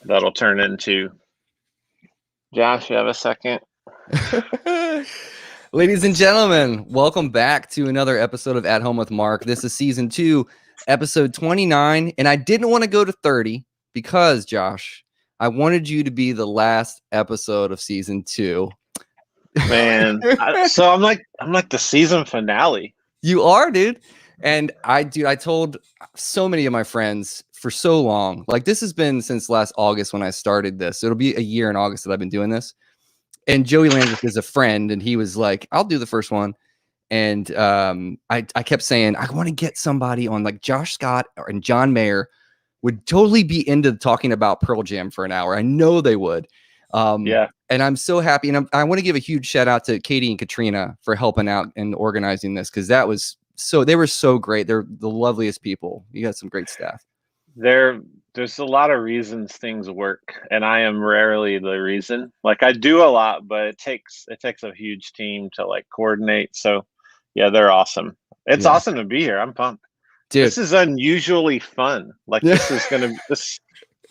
that'll turn into. Josh, you have a second? Ladies and gentlemen, welcome back to another episode of At Home with Mark. This is season 2, episode 29, and I didn't want to go to 30 because, Josh, I wanted you to be the last episode of season 2. Man, so I'm like the season finale. You are, dude. And I told so many of my friends for so long. Like, this has been since last August when I started this. So it'll be a year in August that I've been doing this. And Joey Landreth is a friend, and he was like, I'll do the first one. And I kept saying, I want to get somebody on, like Josh Scott and John Mayer would totally be into talking about Pearl Jam for an hour. I know they would. Yeah. And I'm so happy. And I want to give a huge shout out to Katie and Katrina for helping out and organizing this, because they were so great. They're the loveliest people. You got some great staff. There's a lot of reasons things work, and I am rarely the reason. Like, I do a lot, but it takes a huge team to like coordinate. So yeah, they're awesome. It's awesome to be here. I'm pumped. Dude. This is unusually fun. Like, this is gonna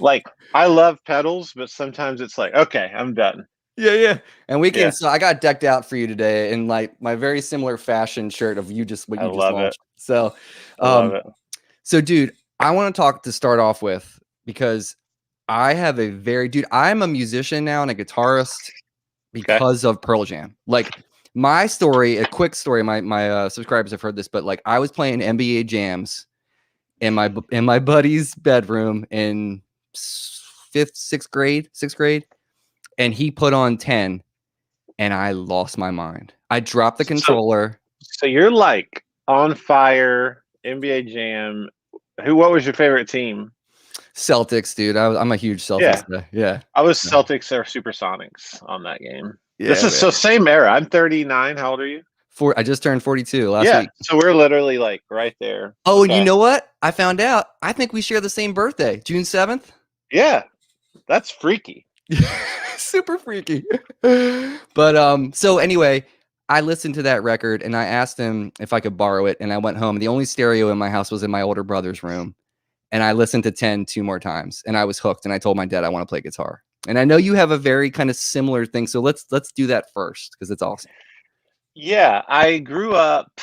like, I love pedals, but sometimes it's like, okay, I'm done. Yeah. And we can. So I got decked out for you today in like my very similar fashion shirt of what you just launched. So I love it. So, dude, I want to talk to start off with, because I'm a musician now and a guitarist because of Pearl Jam. Like, my story, a quick story, my subscribers have heard this, but like, I was playing NBA jams in my buddy's bedroom in sixth grade, and he put on 10, and I lost my mind. I dropped the controller. So you're like on fire, NBA jam. What was your favorite team? Celtics, dude. I'm a huge Celtics guy. Yeah. I was Celtics or Supersonics on that game. Yeah, this is so same era. I'm 39. How old are you? I just turned 42 last week. So we're literally like right there. Oh, okay. And you know what? I found out. I think we share the same birthday, June 7th. Yeah, that's freaky. Super freaky. But so anyway, I listened to that record and I asked him if I could borrow it, and I went home. The only stereo in my house was in my older brother's room, and I listened to 10 2 more times, and I was hooked. And I told my dad I want to play guitar. And I know you have a very kind of similar thing, so let's do that first, because it's awesome. Yeah, I grew up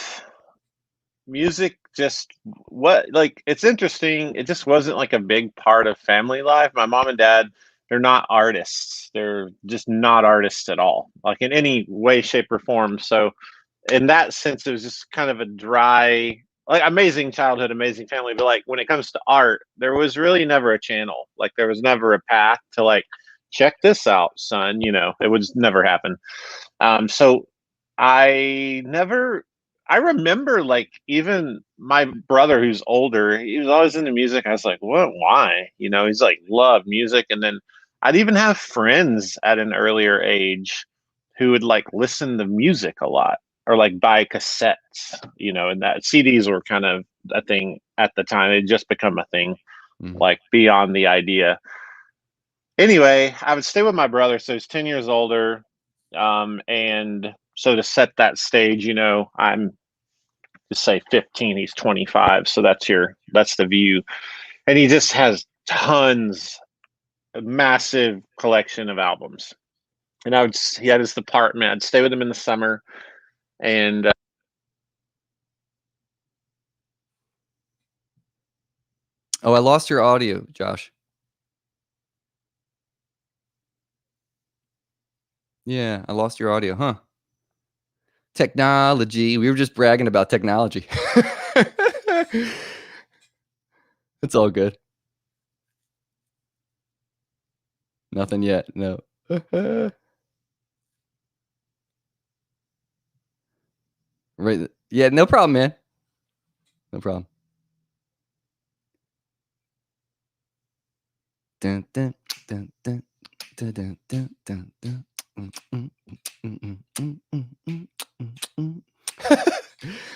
music. It's interesting. It just wasn't like a big part of family life. My mom and dad, they're not artists. They're just not artists at all, like in any way, shape, or form. So in that sense, it was just kind of a dry, like, amazing childhood, amazing family. But like, when it comes to art, there was really never a channel. Like, there was never a path to like, check this out, son. It would just never happen. So I remember, like, even my brother, who's older, he was always into music. I was like, what? Why? He's like, love music. And then I'd even have friends at an earlier age who would like listen to music a lot, or like buy cassettes, and that CDs were kind of a thing at the time. It just become a thing, like beyond the idea. Anyway, I would stay with my brother. So he's 10 years older. And so to set that stage, I'm just say 15, he's 25. So that's the view. And he just has a massive collection of albums. And he had his apartment. I'd stay with him in the summer. And I lost your audio, Josh. Yeah, I lost your audio, huh? Technology. We were just bragging about technology. It's all good. Nothing yet. No. Right. Yeah, no problem, man. No problem. Dun, dun, dun, dun, dun, dun, dun, dun, dun.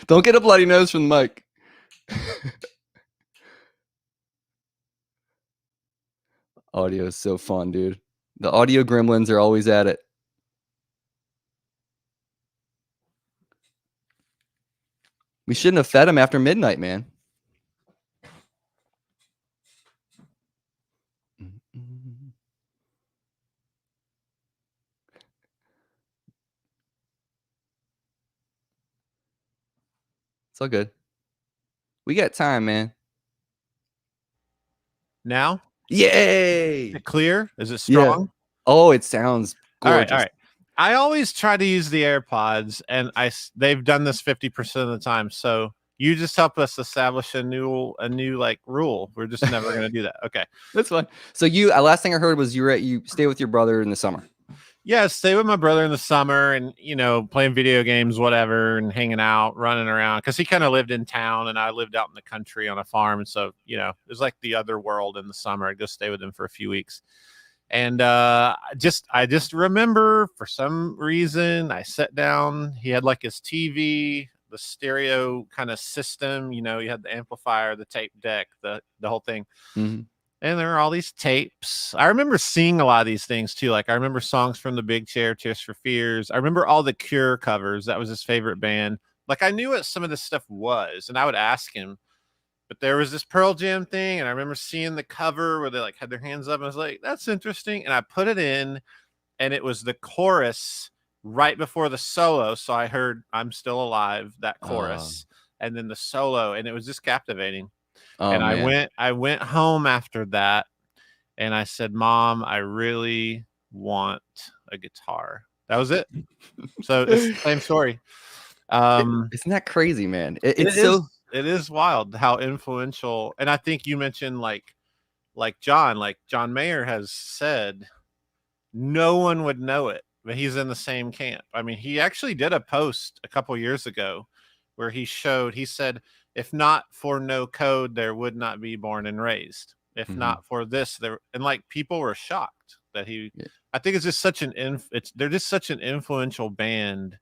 Don't get a bloody nose from the mic. Audio is so fun, dude. The audio gremlins are always at it. We shouldn't have fed him after midnight, man. It's all good. We got time, man. Now? Yay! Is it clear? Is it strong? Yeah. Oh, it sounds gorgeous. All right. I always try to use the AirPods, and they've done this 50% of the time. So you just help us establish a new like rule. We're just never going to do that. Okay, that's fine. So last thing I heard was you stay with your brother in the summer. Yeah, stay with my brother in the summer, and playing video games, whatever, and hanging out, running around. Because he kind of lived in town, and I lived out in the country on a farm, and so it was like the other world in the summer. I'd go stay with him for a few weeks. And I just remember, for some reason, I sat down. He had like his TV, the stereo kind of system. You had the amplifier, the tape deck, the whole thing. Mm-hmm. And there are all these tapes. I remember seeing a lot of these things too. Like I remember songs from The Big Chair, Tears for Fears. I remember all the Cure covers. That was his favorite band. Like I knew what some of this stuff was, and I would ask him. But there was this Pearl Jam thing, and I remember seeing the cover where they like had their hands up, and I was like, "That's interesting." And I put it in, and it was the chorus right before the solo. So I heard "I'm Still Alive," that chorus, and then the solo, and it was just captivating. And man. I went home after that, and I said, "Mom, I really want a guitar." That was it. So it's the same story. Isn't that crazy, man? It is wild how influential. And I think you mentioned like John Mayer has said, no one would know it, but he's in the same camp. I mean, he actually did a post a couple years ago where he said, if not for No Code, there would not be Born and Raised. If not for this, and like people were shocked that he. Yeah. I think it's just such they're just such an influential band.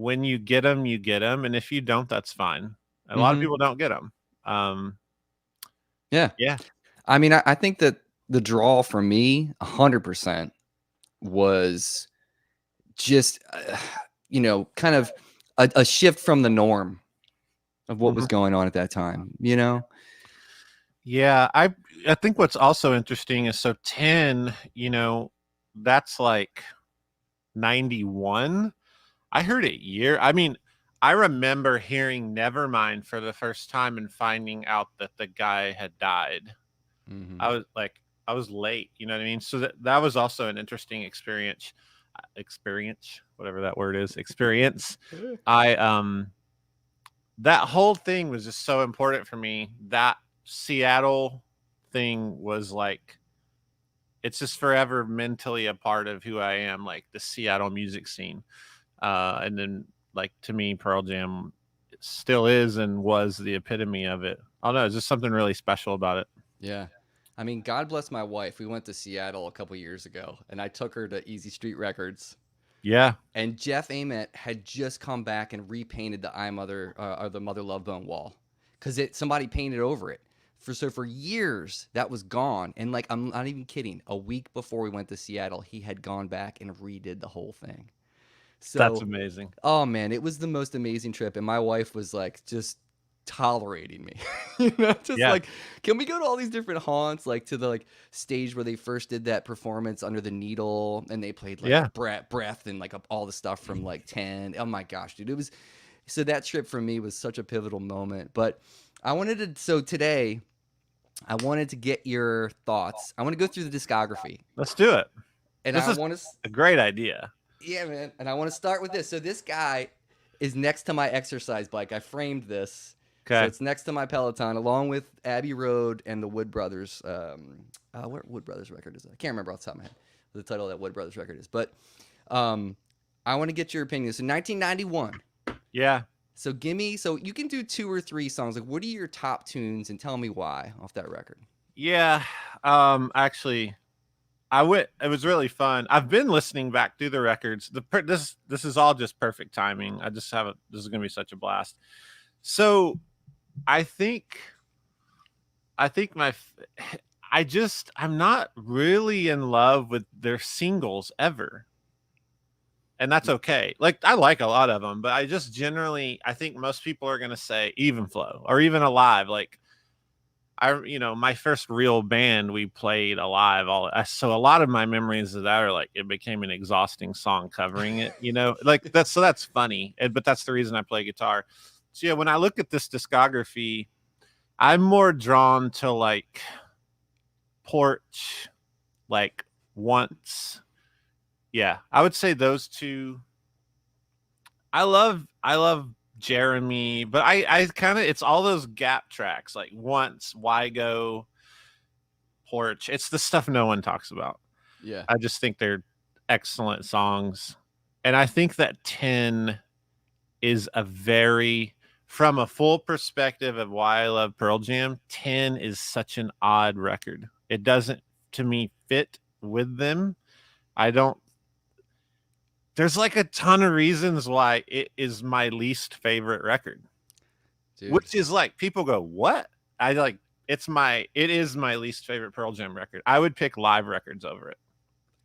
When you get them, you get them, and if you don't, that's fine. A lot of people don't get them. Yeah. I mean, I think that the draw for me, 100%, was just kind of a shift from the norm of what was going on at that time, Yeah, I think what's also interesting is 10, that's like 91. I heard it I remember hearing Nevermind for the first time and finding out that the guy had died. I was late, you know what I mean? So that was also an interesting experience, whatever that word is, experience. That whole thing was just so important for me. That Seattle thing was like, it's just forever mentally a part of who I am, like the Seattle music scene. And then like, to me, Pearl Jam still is and was the epitome of it. I don't know. It's just something really special about it. Yeah. I mean, God bless my wife. We went to Seattle a couple years ago, and I took her to Easy Street Records. Yeah. And Jeff Ament had just come back and repainted the the Mother Love Bone wall, because somebody painted over it. For years that was gone, and like, I'm not even kidding, a week before we went to Seattle, he had gone back and redid the whole thing. So that's amazing. Oh man, it was the most amazing trip, and my wife was like just tolerating me, like, can we go to all these different haunts, like to the like stage where they first did that performance Under the Needle, and they played like Breath and like all the stuff from like 10. Oh my gosh, dude, it was. So that trip for me was such a pivotal moment. But today I wanted to get your thoughts. I want to go through the discography. Let's do it. And this is a great idea. Yeah, man. And I want to start with this. So this guy is next to my exercise bike. I framed this. Okay. So it's next to my Peloton, along with Abbey Road and the Wood Brothers. What Wood Brothers record is that? I can't remember off the top of my head what the title of that Wood Brothers record is. But I want to get your opinion. So 1991. Yeah. So you can do 2 or 3 songs. Like, what are your top tunes, and tell me why off that record? Yeah. Actually, it was really fun. I've been listening back through the records. This is all just perfect timing. This is going to be such a blast. So I'm not really in love with their singles ever. And that's okay. Like, I like a lot of them, but I just generally, I think most people are going to say Even Flow or Even Alive. Like, my first real band, we played alive. So a lot of my memories of that are like it became an exhausting song covering it. Like that's funny, but that's the reason I play guitar. So yeah, when I look at this discography, I'm more drawn to like Porch, like Once. Yeah, I would say those two. I love Jeremy, but I kind of it's all those gap tracks like Once, Why Go, Porch. It's the stuff no one talks about. Yeah. I just think they're excellent songs. And I think that 10 is from a full perspective of why I love Pearl Jam, 10 is such an odd record. It doesn't, to me, fit with them. There's like a ton of reasons why it is my least favorite record. Dude. Which is like, people go, what? it is my least favorite Pearl Jam record. I would pick live records over it.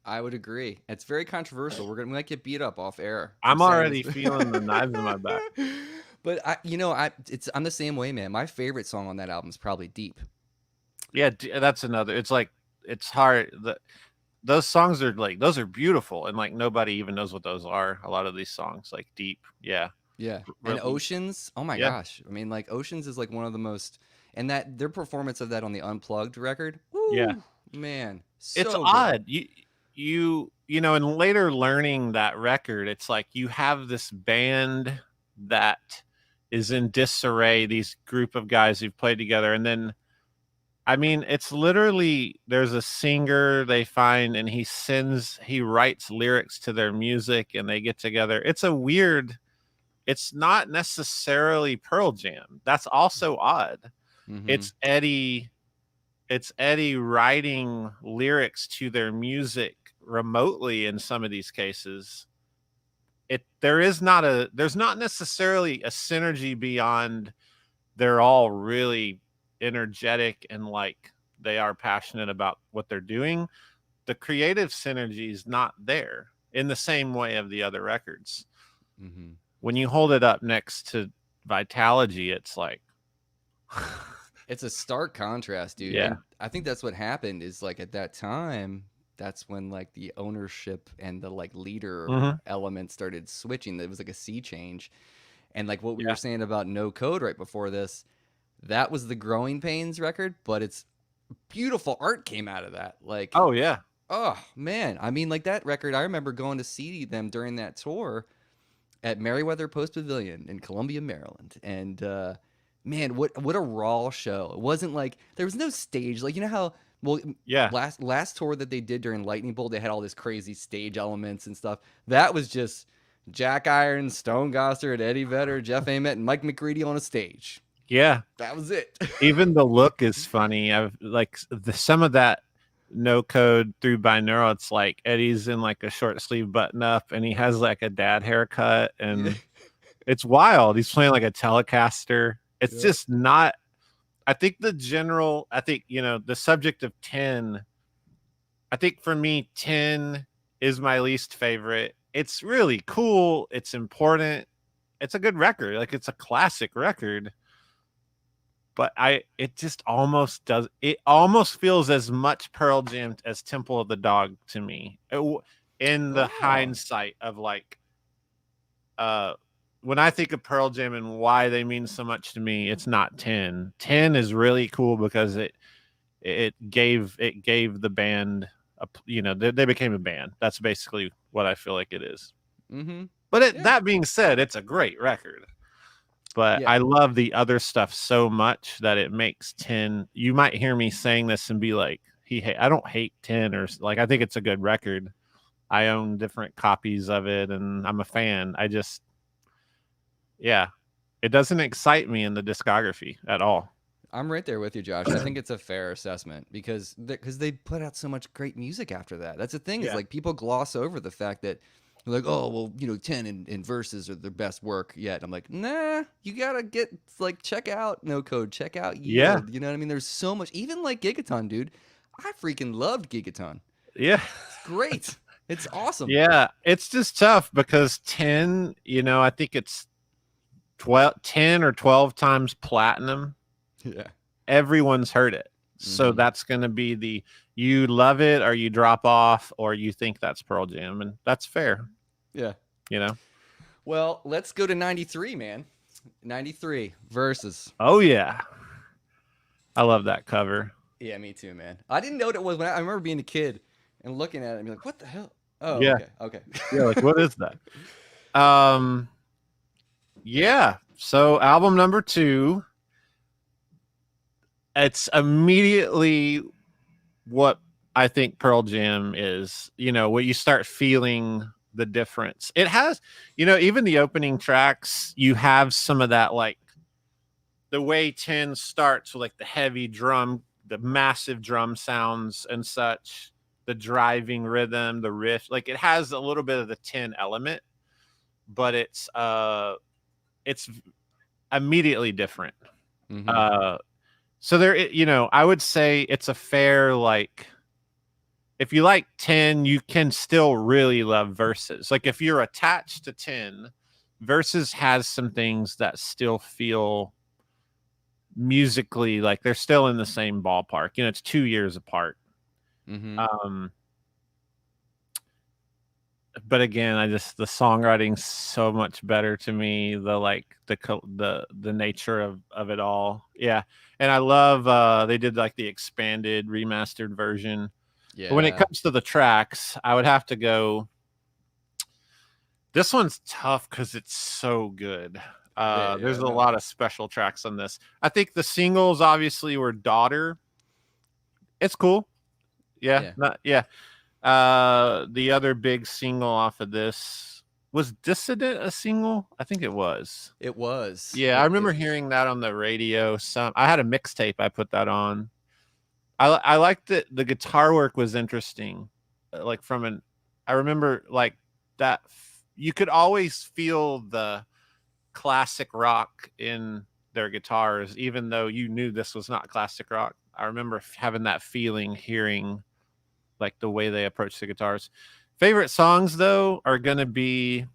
I would agree. It's very controversial. We might get beat up off air. I'm already feeling the knives in my back. But I'm the same way, man. My favorite song on that album is probably Deep. Yeah, that's another. It's like, it's hard. Those songs are like, those are beautiful, and like nobody even knows what those are. A lot of these songs, like Deep, yeah. And Oceans, oh my gosh. I mean, like Oceans is like one of the most, and that their performance of that on the Unplugged record, woo, man, so it's good. odd. And later learning that record, it's like you have this band that is in disarray, these group of guys who've played together, and then I mean, it's literally, there's a singer they find and he writes lyrics to their music and they get together. It's not necessarily Pearl Jam. That's also odd. Mm-hmm. It's Eddie writing lyrics to their music remotely in some of these cases. There's not necessarily a synergy beyond they're all really energetic and like they are passionate about what they're doing. The creative synergy is not there in the same way of the other records. Mm-hmm. When you hold it up next to Vitalogy, it's like it's a stark contrast, dude. Yeah. And I think that's what happened is like at that time, that's when like the ownership and the like leader element started switching. It was like a sea change. And like what we were saying about No Code right before this, that was the Growing Pains record, but it's beautiful art came out of that. Like, oh yeah. Oh man. I mean, like that record, I remember going to see them during that tour at Merriweather Post Pavilion in Columbia, Maryland. And man, what a raw show. It wasn't like there was no stage. Like, you know how last tour that they did during Lightning Bolt, they had all this crazy stage elements and stuff. That was just Jack Irons, Stone Gossard, Eddie Vedder, Jeff Ament, and Mike McCready on a stage. Yeah, that was it. Even the look is funny. I've like some of that No Code through binaural. It's like Eddie's in like a short sleeve button up, and he has like a dad haircut, and it's wild. He's playing like a Telecaster. It's just not. I think the subject of 10. I think for me, 10 is my least favorite. It's really cool. It's important. It's a good record. Like it's a classic record. But it almost feels as much Pearl Jam as Temple of the Dog to me. In the hindsight of like, when I think of Pearl Jam and why they mean so much to me, it's not 10. 10 is really cool because it gave the band they became a band. That's basically what I feel like it is. Mm-hmm. But that being said, it's a great record. But I love the other stuff so much that it makes 10. You might hear me saying this and be like, I don't hate 10 or like, I think it's a good record. I own different copies of it and I'm a fan. It doesn't excite me in the discography at all. I'm right there with you, Josh. I think it's a fair assessment because they put out so much great music after that. That's the thing is like people gloss over the fact that like, oh, well, 10 in verses are their best work yet. I'm like, nah, you got to check out No Code, check out Yield. Yeah. You know what I mean? There's so much, even like Gigaton, dude. I freaking loved Gigaton. Yeah. It's great. It's awesome. Yeah. It's just tough because 10, I think it's 10 or 12 times platinum. Yeah. everyone's heard it. So that's going to be the you love it or you drop off or you think that's Pearl Jam, and that's fair. Yeah. You know. Well, let's go to 93, man. 93 Versus. Oh yeah. I love that cover. Yeah, me too, man. I didn't know what it was when I remember being a kid and looking at it and being like, what the hell? Oh, Yeah. Okay. Yeah, like what is that? Yeah. So album number 2. It's immediately what I think Pearl Jam is. You know, where you start feeling the difference. It has, you know, even the opening tracks, you have some of that, like the way 10 starts with like the heavy drum, the massive drum sounds and such, the driving rhythm, the riff, like it has a little bit of the 10 element, but it's immediately different. So there, you know, I would say it's a fair, like, if you like 10, you can still really love Versus. Like if you're attached to 10, Versus has some things that still feel musically like they're still in the same ballpark. You know, it's 2 years apart. But again, the songwriting's so much better to me. The nature of it all. Yeah. And I love they did like the expanded remastered version. Yeah. But when it comes to the tracks, I would have to go. This one's tough because it's so good. There's a lot of special tracks on this. I think the singles obviously were Daughter. It's cool. Yeah. The other big single off of this was Dissident a single? I think it was. It was. Yeah, I remember hearing that on the radio. I had a mixtape I put that on. I liked it. The guitar work was interesting. Like I remember like that. You could always feel the classic rock in their guitars, even though you knew this was not classic rock. I remember having that feeling, hearing like the way they approach the guitars. Favorite songs though are gonna be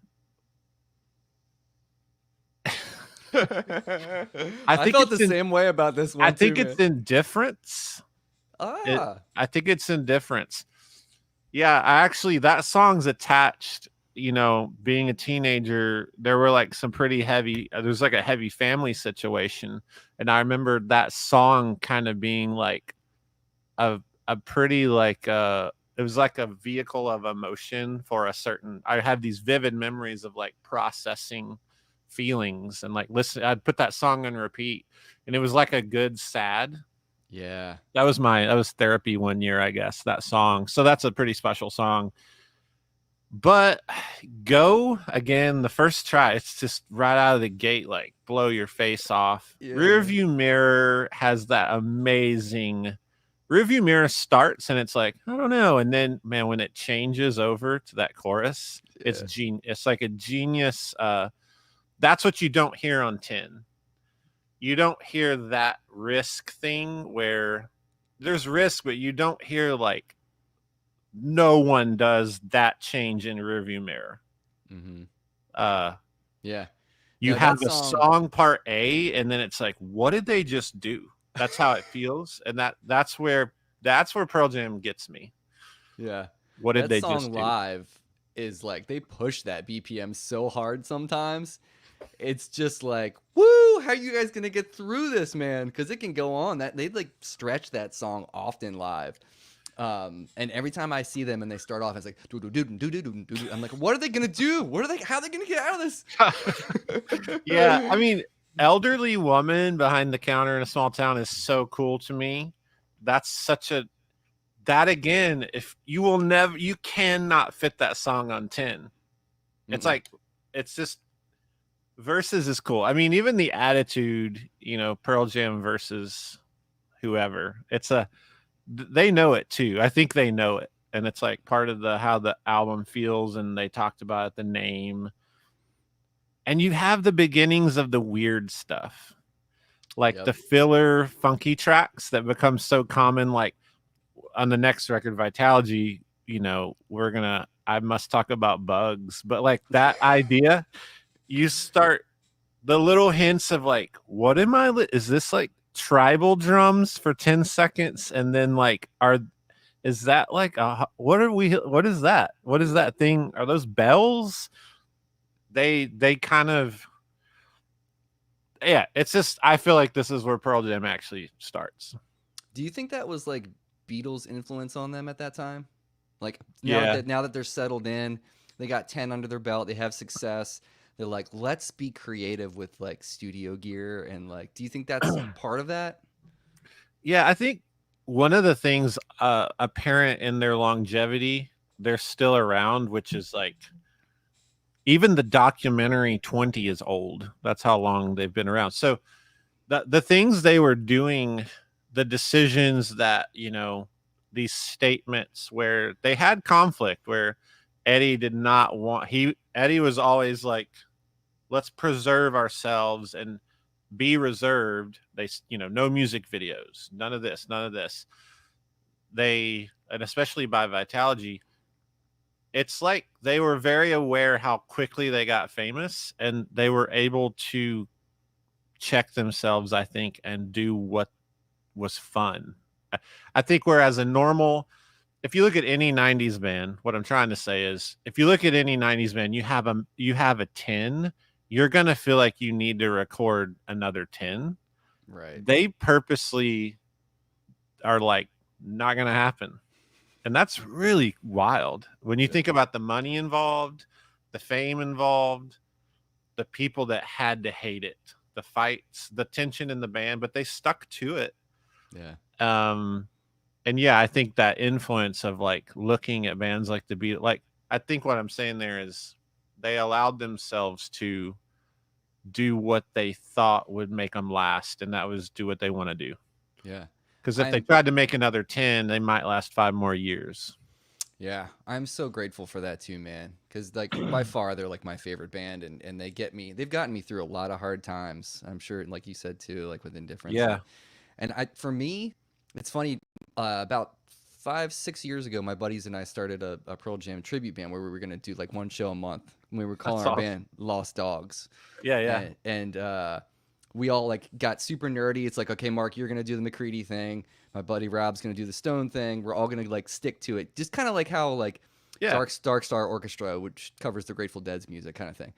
I felt the same way about this one. I think it's Indifference. I think it's Indifference. Yeah, that song's attached. You know, being a teenager, there were like some pretty heavy. There's like a heavy family situation, and I remember that song kind of being like a pretty like it was like a vehicle of emotion for a certain. I have these vivid memories of like processing feelings and like listen. I'd put that song on repeat, and it was like a good sad. Yeah, that was therapy one year, I guess, that song. So that's a pretty special song. But Go, again, the first try, it's just right out of the gate, like blow your face off. Yeah. Rearview Mirror has that amazing. Rearview Mirror starts and it's like, I don't know. And then, man, when it changes over to that chorus, it's like a genius. That's what you don't hear on 10. You don't hear that Risk thing where there's Risk, but you don't hear like no one does that change in Rearview Mirror. Yeah. You have a song part A, and then it's like, what did they just do? That's how it feels, and that's where Pearl Jam gets me. Yeah. What did they just do? That song live is like they push that BPM so hard sometimes. It's just like, woo, how are you guys gonna get through this, man? Because it can go on. That they like stretch that song often live. And every time I see them and they start off, it's like, I'm like, what are they gonna do? How are they gonna get out of this? Yeah, I mean, Elderly Woman Behind the Counter in a Small Town is so cool to me. That's that again, if you cannot fit that song on 10. It's like, it's just, Versus is cool. I mean, even the attitude, you know, Pearl Jam versus whoever, they know it too. I think they know it. And it's like part of how the album feels. And they talked about it, the name. And you have the beginnings of the weird stuff. Like the filler funky tracks that become so common. Like on the next record, Vitalogy, you know, I must talk about bugs. But like that idea, you start the little hints of like, what am I? Is this like tribal drums for 10 seconds and then like is that like what is that? What is that thing? Are those bells? They kind of, yeah, it's just, I feel like this is where Pearl Jam actually starts. Do you think that was like Beatles' influence on them at that time? Like Yeah. now that they're settled in, they got 10 under their belt, they have success. They're like, let's be creative with like studio gear and like, do you think that's part of that? Yeah, I think one of the things apparent in their longevity, they're still around, which is like even the documentary 20 is old. That's how long they've been around. So the things they were doing, the decisions that, you know, these statements where they had conflict, where Eddie did not want, Eddie was always like, let's preserve ourselves and be reserved. They, you know, no music videos, none of this, none of this. They, and especially by Vitalogy, it's like they were very aware how quickly they got famous, and they were able to check themselves, I think, and do what was fun. I think whereas a normal, if you look at any 90s band, what I'm trying to say is if you look at any 90s band, you have a 10, you're going to feel like you need to record another 10. Right. They purposely are like, not going to happen. And that's really wild when you think about the money involved, the fame involved, the people that had to hate it, the fights, the tension in the band, but they stuck to it. Yeah. And yeah, I think that influence of like looking at bands like the Beatles, like I think what I'm saying there is they allowed themselves to do what they thought would make them last, and that was do what they want to do. Yeah. Because if they tried to make another 10, they might last 5 more years. Yeah, I'm so grateful for that too, man. Because like by far they're like my favorite band, and they've gotten me through a lot of hard times. I'm sure, like you said too, like with Indifference. Yeah. And for me, it's funny. About 5-6 years ago, my buddies and I started a Pearl Jam tribute band where we were gonna do like one show a month. We were calling our band Lost Dogs. Yeah. And we all like got super nerdy. It's like, okay, Mark, you're gonna do the McCready thing. My buddy Rob's gonna do the Stone thing. We're all gonna like stick to it, just kind of like how like Dark Star Orchestra, which covers the Grateful Dead's music, kind of thing.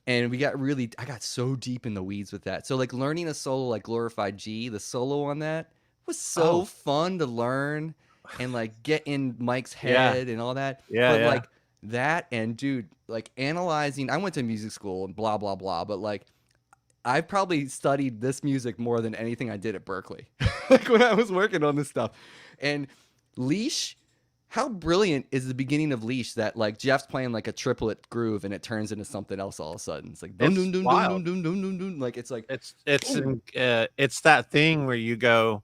And I got so deep in the weeds with that. So like learning a solo like Glorified G, the solo on that was so fun to learn and like get in Mike's head and all that. Like that, and dude, like analyzing, I went to music school and blah blah blah, but like I probably studied this music more than anything I did at Berkeley. Like when I was working on this stuff. And Leash, how brilliant is the beginning of Leash that like Jeff's playing like a triplet groove and it turns into something else all of a sudden. It's like dun, dun, dun, dun, dun, dun, dun, dun, dun. Like it's like it's that thing where you go,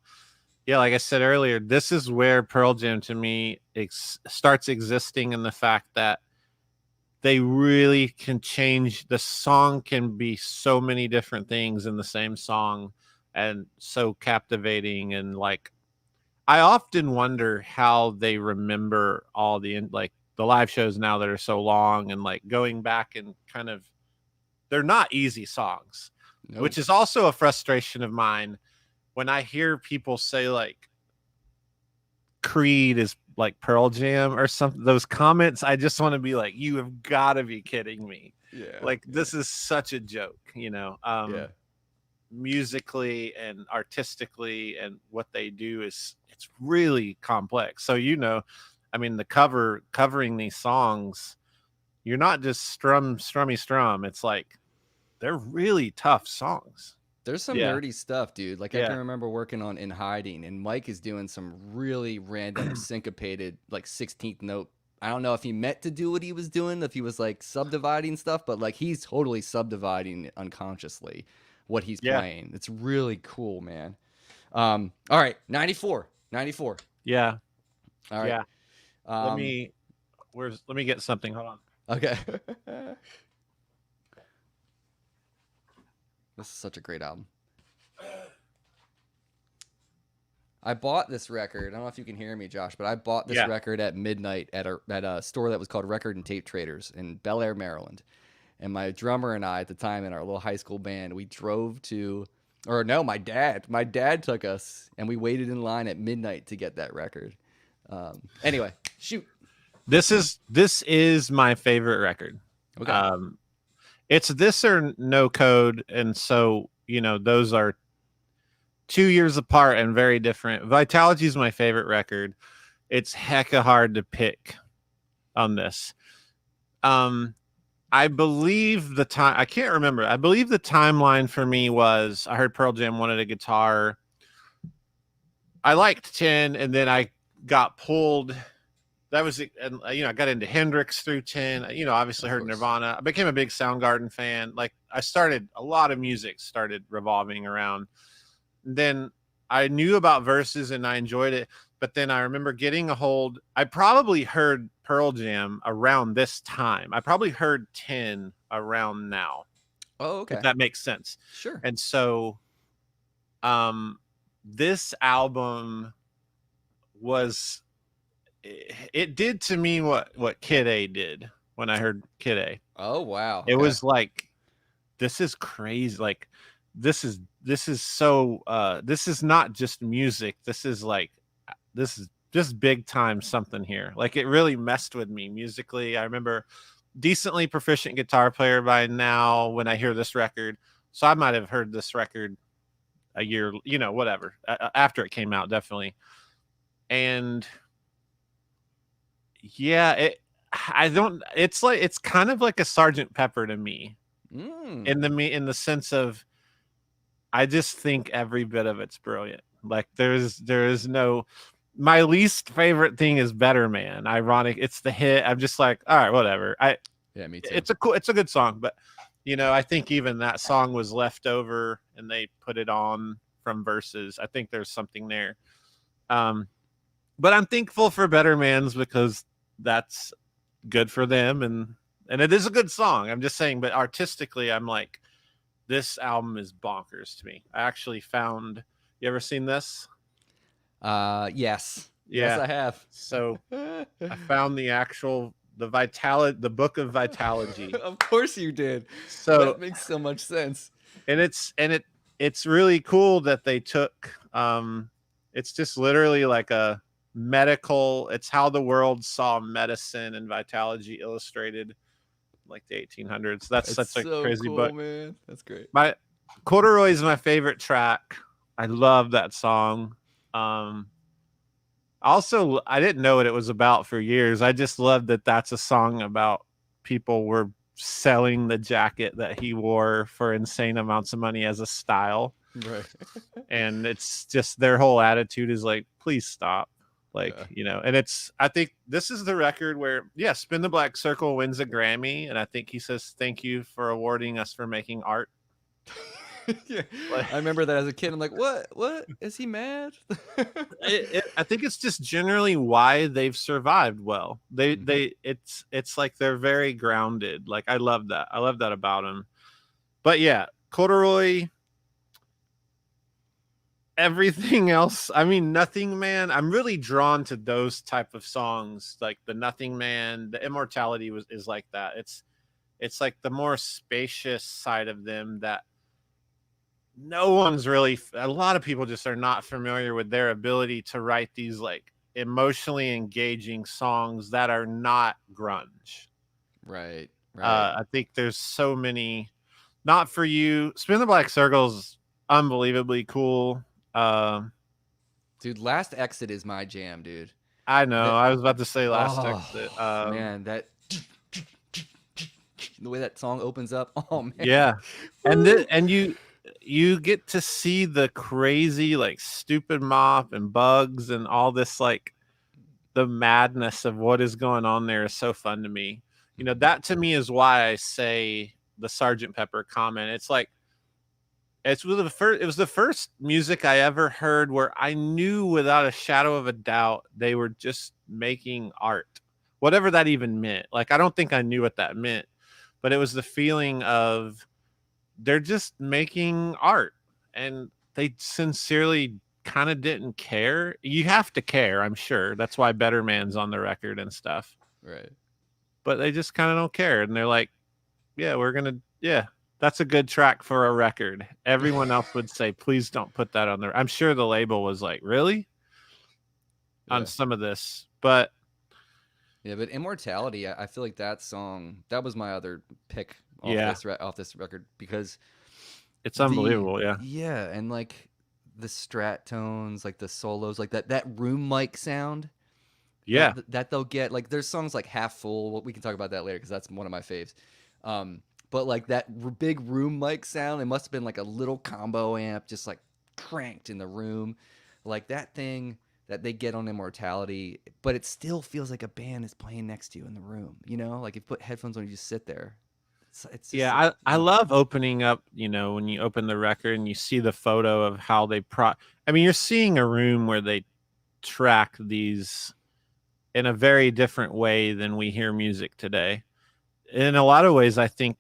yeah, like I said earlier, this is where Pearl Jam to me starts existing, in the fact that they really can change. The song can be so many different things in the same song, and so captivating. And like, I often wonder how they remember all the like the live shows now that are so long, and like going back and kind of, they're not easy songs, which is also a frustration of mine when I hear people say like Creed is like Pearl Jam or something. Those comments, I just want to be like, you have got to be kidding me. Like this is such a joke, you know. Musically and artistically, and what they do it's really complex. So, you know, I mean, the covering these songs, you're not just strummy. It's like they're really tough songs. There's some nerdy stuff, dude. Like I can remember working on In Hiding, and Mike is doing some really random syncopated like 16th note. I don't know if he meant to do what he was doing, if he was like subdividing stuff, but like he's totally subdividing unconsciously what he's playing. It's really cool, man. All right, 94. Yeah. All right. Let me get something. Hold on. Okay. This is such a great album. I bought this record. I don't know if you can hear me, Josh, but I bought this record at midnight at a store that was called Record and Tape Traders in Bel Air, Maryland. And my drummer and I, at the time in our little high school band, we drove to Or no, my dad. My dad took us, and we waited in line at midnight to get that record. Anyway, shoot. This is my favorite record. Okay. It's This or No Code, and so those are 2 years apart and very different. Vitalogy is my favorite record. It's hecka hard to pick on this. I believe the time, I can't remember. I believe the timeline for me was I heard Pearl Jam wanted a guitar. I liked 10, and then I got pulled. That was, and I got into Hendrix through 10. Obviously heard Nirvana. I became a big Soundgarden fan. Like, I started, a lot of music started revolving around. Then I knew about Versus and I enjoyed it. But then I remember getting a hold. I probably heard Pearl Jam around this time. I probably heard 10 around now. Oh, okay. If that makes sense. Sure. And so this album was, it did to me what Kid A did when I heard Kid A. Oh, wow. It was like, this is crazy. Like, this is so this is not just music. This is just big time something here. Like, it really messed with me musically. I remember decently proficient guitar player by now when I hear this record. So I might have heard this record a year, whatever, after it came out, definitely. And yeah, it's kind of like a Sgt. Pepper to me. In the sense of, I just think every bit of it's brilliant. Like, there is no, my least favorite thing is Better Man. Ironic. It's the hit. I'm just like, all right, whatever. Yeah, me too. It's a good song, but I think even that song was left over and they put it on from Versus. I think there's something there. But I'm thankful for Better Man's because that's good for them, and it is a good song. I'm just saying, but artistically, I'm like, this album is bonkers to me. I actually found, you ever seen this? Yes. Yeah. Yes, I have. So I found the book of Vitalogy. Of course you did. So that makes so much sense. And it's really cool that they took, it's just literally like a medical, it's how the world saw medicine and Vitalogy illustrated, like the 1800s. That's such a so crazy cool, book, man. That's great. My Corduroy is my favorite track. I love that song. Also, I didn't know what it was about for years. I just love that that's a song about people were selling the jacket that he wore for insane amounts of money as a style. Right. And it's just, their whole attitude is like, please stop. Like, and I think this is the record where, Spin the Black Circle wins a Grammy. And I think he says, thank you for awarding us for making art. Yeah. I remember that as a kid. I'm like, what? Is he mad? I think it's just generally why they've survived well. It's like they're very grounded. Like, I love that. I love that about him. But yeah, Corduroy, everything else. I mean, Nothing Man. I'm really drawn to those type of songs, like the Nothing Man. The Immortality is like that. It's like the more spacious side of them that no one's really, a lot of people just are not familiar with their ability to write these like emotionally engaging songs that are not grunge. Right. I think there's so many. Not For You. Spin the Black Circle's unbelievably cool. Dude, Last Exit is my jam, dude. I know. I was about to say Last Exit. Man, that the way that song opens up. Oh man. Yeah. And you get to see the crazy, like, Stupid Mop and Bugs and all this, like, the madness of what is going on there is so fun to me. That to me is why I say the Sgt. Pepper comment. It's like, it was the first music I ever heard where I knew without a shadow of a doubt they were just making art, whatever that even meant. Like, I don't think I knew what that meant, but it was the feeling of they're just making art, and they sincerely kind of didn't care. You have to care, I'm sure. That's why Better Man's on the record and stuff. Right. But they just kind of don't care, and they're like, we're gonna That's a good track for a record. Everyone else would say, please don't put that on there. I'm sure the label was like, really? On some of this. But yeah, but Immortality, I feel like that song, that was my other pick off this record, because it's unbelievable. Yeah, and like the strat tones, like the solos, like that room mic sound. Yeah. That they'll get, like, there's songs like Half Full. Well, we can talk about that later because that's one of my faves. But like that big room mic sound, it must have been like a little combo amp just like cranked in the room. Like that thing that they get on Immortality, but it still feels like a band is playing next to you in the room. You know, like if you put headphones on, you just sit there. It's just I love opening up, when you open the record and you see the photo of how they I mean, you're seeing a room where they track these in a very different way than we hear music today. In a lot of ways, I think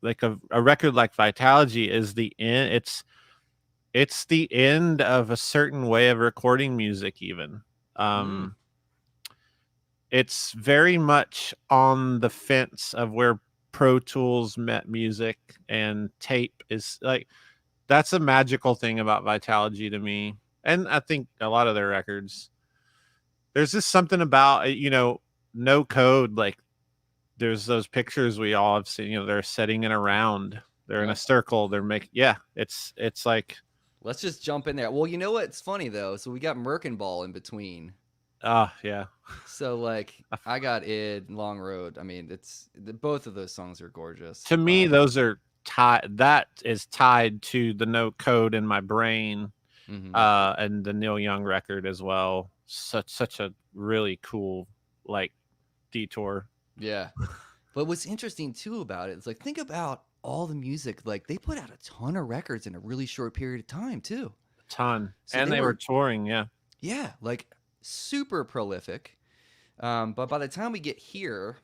like a record like Vitality is the end. It's the end of a certain way of recording music, even. It's very much on the fence of where Pro Tools met music, and tape is like, that's a magical thing about Vitality to me. And I think a lot of their records, there's just something about, no code. Like there's those pictures we all have seen, they're sitting in a round, they're in a circle, they're making, it's like, let's just jump in there. Well, you know what's funny though? So we got Merkenball in between. Yeah. So like I got Id, Long Road. I mean, both of those songs are gorgeous. To me, those are tied. That is tied to the No Code in My Brain, and the Neil Young record as well. Such a really cool like detour. Yeah. But what's interesting too about it is like, think about all the music. Like they put out a ton of records in a really short period of time too. A ton. So and they were touring. Yeah. Yeah. Like super prolific. But by the time we get here,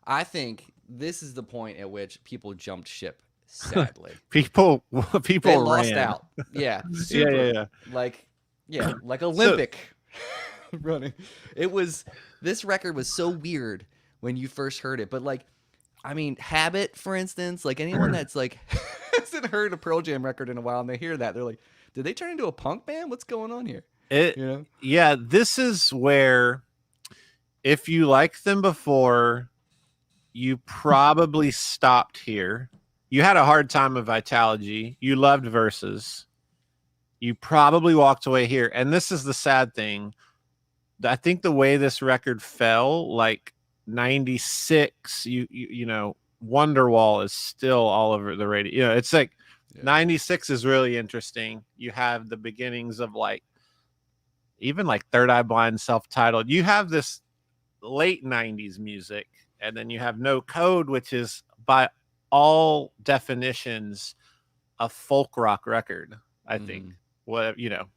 I think this is the point at which people jumped ship. Sadly, people they lost ran out. Yeah. Super, like Olympic running. This record was so weird when you first heard it, but like, I mean, Habit, for instance, like anyone that's like hasn't heard a Pearl Jam record in a while and they hear that, they're like, did they turn into a punk band? What's going on here? Yeah, this is where, if you liked them before, you probably stopped here. You had a hard time with Vitality. You loved Versus. You probably walked away here. And this is the sad thing. I think the way this record fell, like 96, Wonderwall is still all over the radio. It's like 96 is really interesting. You have the beginnings of like, even like Third Eye Blind, Self-Titled. You have this late 90s music, and then you have No Code, which is by all definitions a folk rock record. I think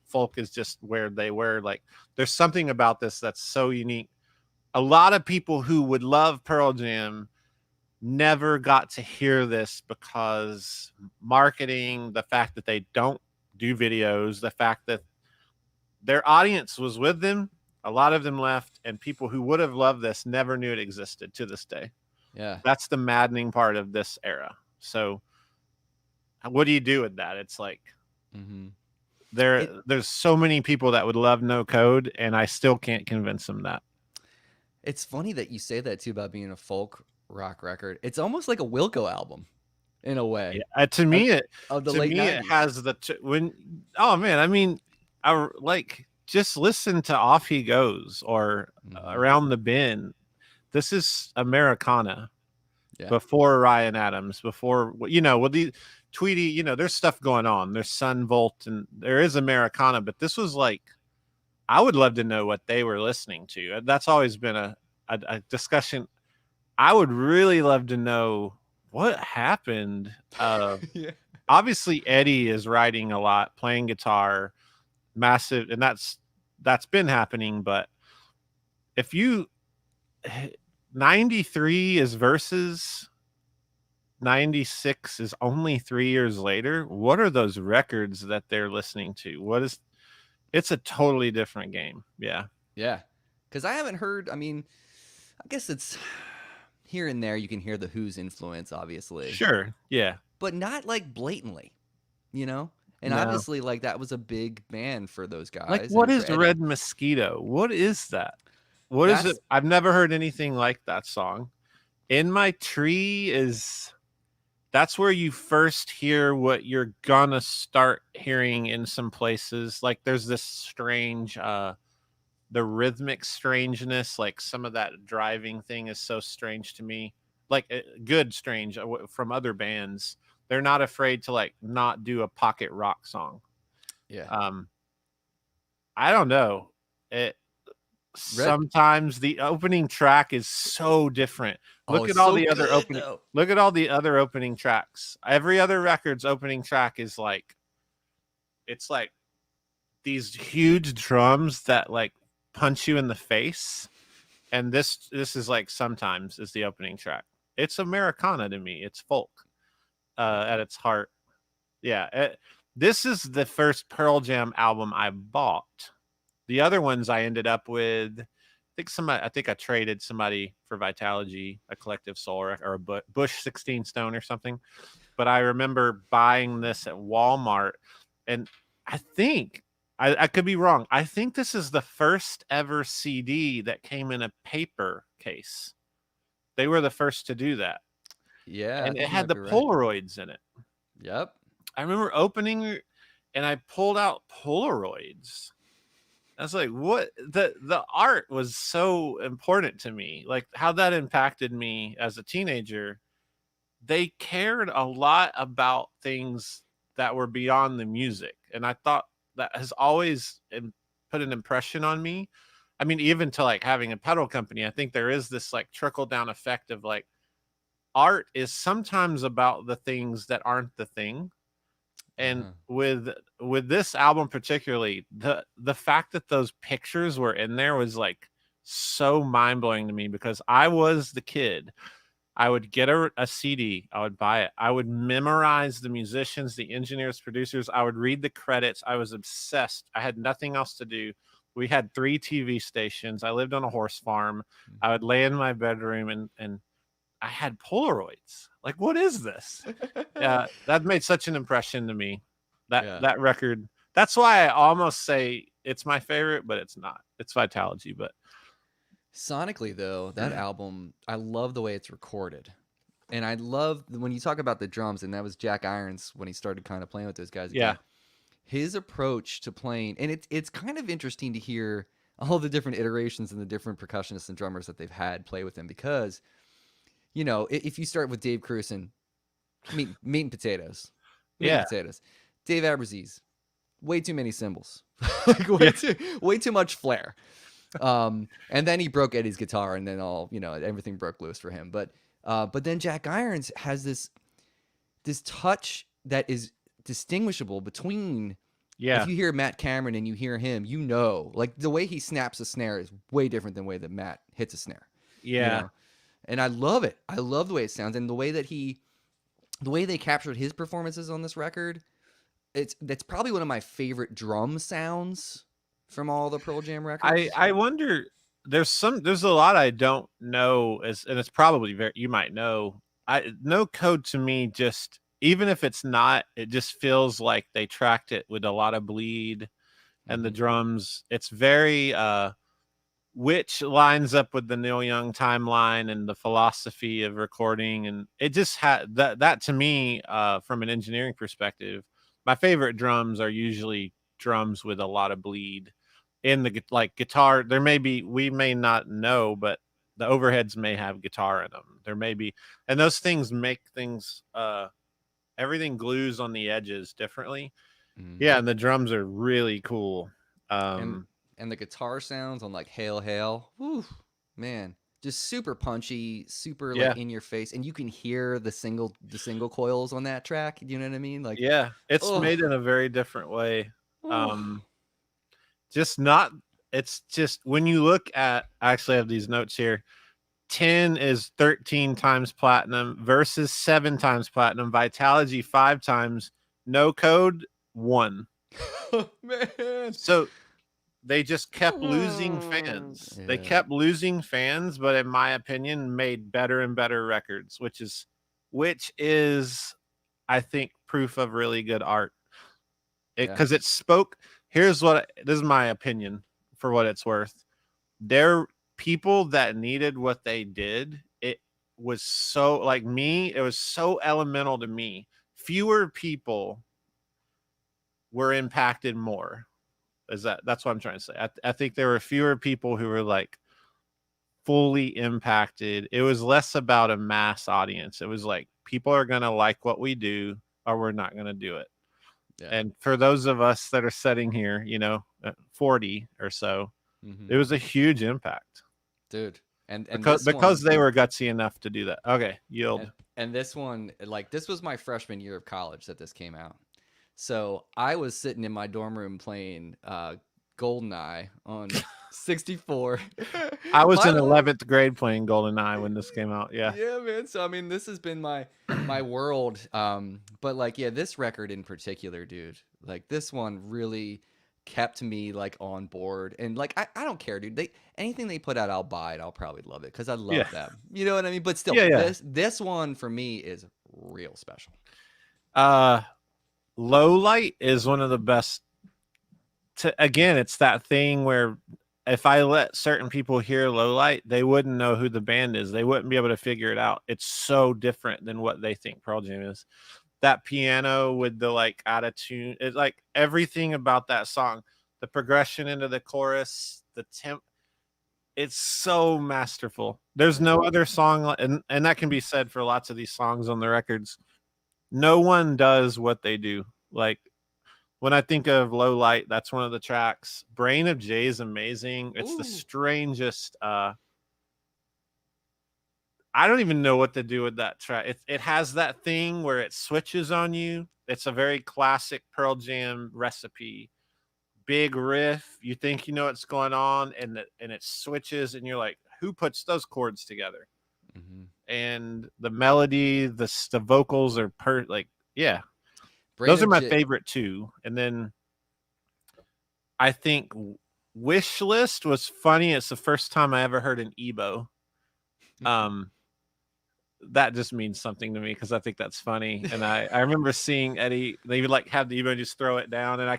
folk is just where they were. Like there's something about this that's so unique. A lot of people who would love Pearl Jam never got to hear this because marketing, the fact that they don't do videos, the fact that their audience was with them, a lot of them left, and people who would have loved this never knew it existed to this day. Yeah. That's the maddening part of this era. So what do you do with that? It's like, there's so many people that would love No Code, and I still can't convince them that. It's funny that you say that too about being a folk rock record. It's almost like a Wilco album in a way. Yeah, to me, it late 90s. It has I mean, I like, just listen to Off He Goes or Around the Bend. This is Americana before Ryan Adams, before with the Tweety. There's stuff going on. There's Sun Volt, and there is Americana, but this was like, I would love to know what they were listening to. That's always been a discussion. I would really love to know what happened. Obviously, Eddie is writing a lot, playing guitar, massive, and that's been happening. But if 93 is Versus, 96 is only 3 years later. What are those records that they're listening to? It's a totally different game. Yeah. Yeah. Because I haven't heard, I mean, I guess here and there you can hear the Who's influence, obviously. Sure. Yeah. But not like blatantly, you know? And No. obviously, like, that was a big band for those guys. Like, what and is for Eddie. Red Mosquito? What is that? What is it? I've never heard anything like that song. In My Tree that's where you first hear what you're gonna start hearing in some places. Like, there's this strange, the rhythmic strangeness, like some of that driving thing is so strange to me. Like, good strange from other bands. They're not afraid to like not do a pocket rock song. Yeah. I don't know. Sometimes the opening track is so different. Look at all the other opening. Look at all the other opening tracks. Every other record's opening track is like, it's like these huge drums that like punch you in the face. And this is like Sometimes is the opening track. It's Americana to me. It's folk at its heart. Yeah. This is the first Pearl Jam album I bought. The other ones I ended up with, I think I traded somebody for Vitalogy, a Collective Soul, or a Bush 16 Stone or something. But I remember buying this at Walmart, and I think, I could be wrong, I think this is the first ever CD that came in a paper case. They were the first to do that. Yeah. And it had the Polaroids in it. Yep. I remember opening, and I pulled out Polaroids. I was like, what? The art was so important to me. Like, how that impacted me as a teenager. They cared a lot about things that were beyond the music. And I thought that has always put an impression on me. I mean, even to like having a pedal company, I think there is this like trickle down effect of like, art is sometimes about the things that aren't the thing. And with this album particularly, the fact that those pictures were in there was like so mind-blowing to me, because I was the kid. I would get a CD, I would buy it, I would memorize the musicians, the engineers, producers, I would read the credits. I was obsessed. I had nothing else to do. We had 3 TV stations. I lived on a horse farm. I would lay in my bedroom and I had Polaroids. Like, what is this? Yeah, that made such an impression to me. That record. That's why I almost say it's my favorite, but it's not. It's Vitalogy. But sonically, though, that album, I love the way it's recorded, and I love when you talk about the drums. And that was Jack Irons when he started kind of playing with those guys again. Yeah, his approach to playing, and it's kind of interesting to hear all the different iterations and the different percussionists and drummers that they've had play with him, because, you know, if you start with Dave Cruson, meat and potatoes. Meat and potatoes. Dave Abraziz, way too many cymbals. Like, way too much flair. And then he broke Eddie's guitar, and then everything broke loose for him. But then Jack Irons has this touch that is distinguishable between. If you hear Matt Cameron and you hear him, you know, like the way he snaps a snare is way different than the way that Matt hits a snare. Yeah. You know? And I love it. I love the way it sounds, and the way they captured his performances on this record. That's probably one of my favorite drum sounds from all the Pearl Jam records. I wonder. There's a lot I don't know, and it's probably you might know. No Code to me, just even if it's not, it just feels like they tracked it with a lot of bleed, and the drums. It's very which lines up with the Neil Young timeline and the philosophy of recording, and it just had that to me, from an engineering perspective. My favorite drums are usually drums with a lot of bleed in the like guitar. We may not know, but the overheads may have guitar in them. There may be, and those things make things, everything glues on the edges differently. Yeah. And the drums are really cool. And the guitar sounds on like Hail Hail. Whew, man. Just super punchy, super like in your face, and you can hear the single coils on that track. You know what I mean? Like, it's made in a very different way. It's just when you look at, I actually have these notes here. 10 is 13 times platinum versus 7 times platinum. Vitalogy 5 times. No Code 1. Man. So they just kept losing fans. They Yeah. kept losing fans, but in my opinion, made better and better records, which is I think proof of really good art. Yeah. Because it spoke. This is my opinion for what it's worth. There people that needed what they did. It was so like me. It was so elemental to me. Fewer people were impacted more. That's what I'm trying to say. I think there were fewer people who were like fully impacted. It was less about a mass audience. It was like people are gonna like what we do, or we're not gonna do it. Yeah. And for those of us that are sitting here, at 40 or so, it was a huge impact, dude. And because they were gutsy enough to do that. Okay, yield. And this one, like, this was my freshman year of college that this came out. So I was sitting in my dorm room playing GoldenEye on 64. I was in 11th grade playing GoldenEye when this came out. Yeah. Yeah, man. So I mean, this has been my world. But like, yeah, this record in particular, dude. Like, this one really kept me like on board. And like, I don't care, dude. Anything they put out, I'll buy it. I'll probably love it because I love them. You know what I mean? But still, this one for me is real special. Low Light is one of the best. Again, it's that thing where if I let certain people hear Low Light, they wouldn't know who the band is. They wouldn't be able to figure it out. It's so different than what they think Pearl Jam is. That piano with the like out of tune, it's like everything about that song, the progression into the chorus, the temp, it's so masterful. There's no other song, and that can be said for lots of these songs on the records. No one does what they do. Like, when I think of Low Light, that's one of the tracks. Brain of Jay is amazing. It's the strangest. I don't even know what to do with that track. It has that thing where it switches on you. It's a very classic Pearl Jam recipe. Big riff. You think you know what's going on, and it switches, and you're like, who puts those chords together? Mm-hmm. And the melody, the vocals are yeah. Those are my favorite too. And then I think Wish List was funny. It's the first time I ever heard an Ebo. That just means something to me because I think that's funny. And I remember seeing Eddie, they would like have the Ebo and just throw it down. And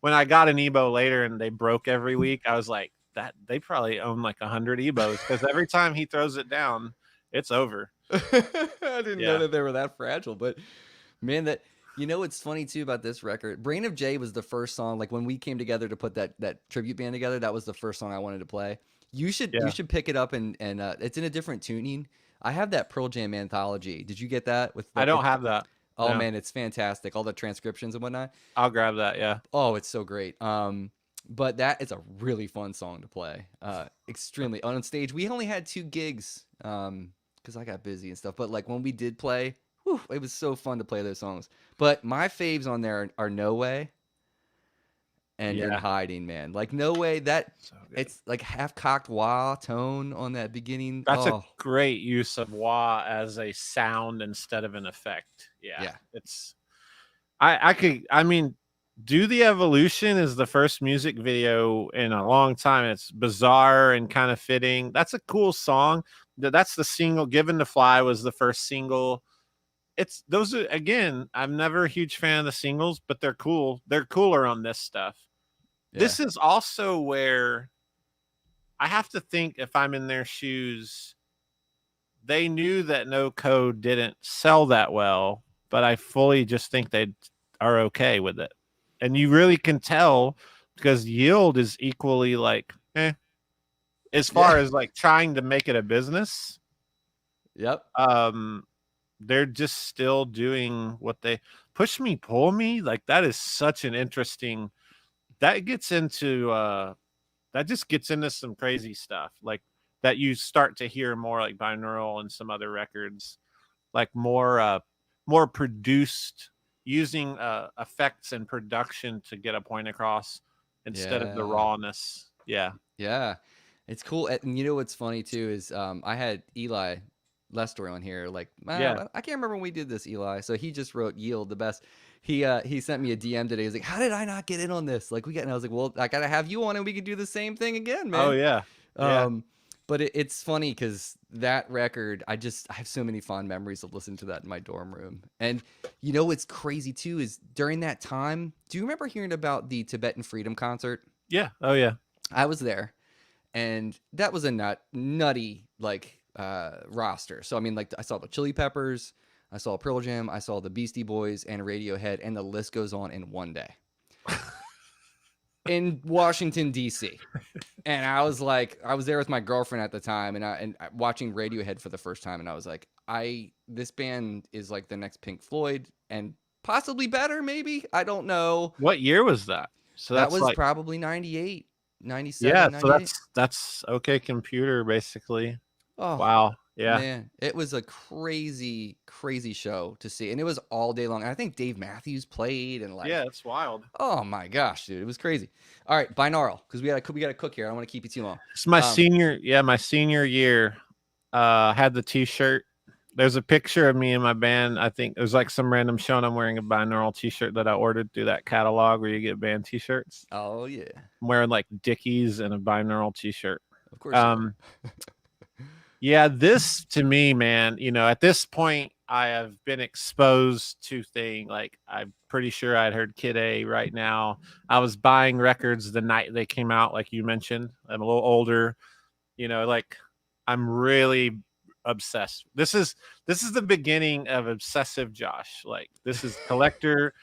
when I got an Ebo later and they broke every week, I was like, that they probably own like 100 Ebos because every time he throws it down, it's over. I didn't know that they were that fragile, but man, you know what's funny too about this record? Brain of Jay was the first song. Like when we came together to put that tribute band together, that was the first song I wanted to play. You should pick it up and it's in a different tuning. I have that Pearl Jam anthology. Did you get that? I don't have that. Oh man, it's fantastic. All the transcriptions and whatnot. I'll grab that. Yeah. Oh, it's so great. But that is a really fun song to play. Extremely on stage. We only had 2 gigs because I got busy and stuff. But like when we did play. Whew, it was so fun to play those songs. But my faves on there are No Way and In Hiding, man. Like No Way, it's like half-cocked wah tone on that beginning. That's a great use of wah as a sound instead of an effect. Yeah. It's Do the Evolution is the first music video in a long time. It's bizarre and kind of fitting. That's a cool song. That's the single. Given to Fly was the first single. Those are, again, I'm never a huge fan of the singles, but they're cool. They're cooler on this stuff. Yeah. This is also where I have to think if I'm in their shoes, they knew that No Code didn't sell that well, but I fully just think they are okay with it. And you really can tell because Yield is equally like, as far as like trying to make it a business. Yep. They're just still doing what they Push Me, Pull Me. Like that is such an interesting, that just gets into some crazy stuff like that. You start to hear more like binaural and some other records, like more produced using effects and production to get a point across instead of the rawness. Yeah. It's cool. And you know what's funny too is I had Eli Lester on here. Like, I can't remember when we did this, Eli. So he just wrote Yield the best. he sent me a DM today. He's like, "How did I not get in on this? Like, and I was like, well, I gotta have you on, and we could do the same thing again, man." Oh yeah. Yeah. But it's funny because that record, I have so many fond memories of listening to that in my dorm room. And you know what's crazy too is during that time, do you remember hearing about the Tibetan Freedom concert? Yeah. Oh yeah. I was there, and that was a nutty like roster. So I mean, like I saw the Chili Peppers, I saw Pearl Jam, I saw the Beastie Boys and Radiohead, and the list goes on in one day. In Washington D.C. And I was there with my girlfriend at the time, and watching Radiohead for the first time, and I was like, this band is like the next Pink Floyd, and possibly better, maybe. I don't know. What year was that? So that that's was probably 98, 97, yeah. 98. So that's OK Computer, basically. Oh, wow. Yeah. Man, it was a crazy, crazy show to see, and it was all day long. And I think Dave Matthews played, and like, yeah, it's wild. Oh my gosh, dude, it was crazy. All right, binaural, because we got to cook here. I don't want to keep you too long. It's my senior year. Had the T-shirt. There's a picture of me and my band. I think it was like some random show, and I'm wearing a binaural T-shirt that I ordered through that catalog where you get band T-shirts. Oh yeah, I'm wearing like Dickies and a binaural T-shirt. Of course. Yeah, this to me, man, at this point I have been exposed to things like I'm pretty sure I'd heard Kid A right now. I was buying records the night they came out, like you mentioned. I'm a little older, like I'm really obsessed. This is the beginning of obsessive Josh. Like this is collector.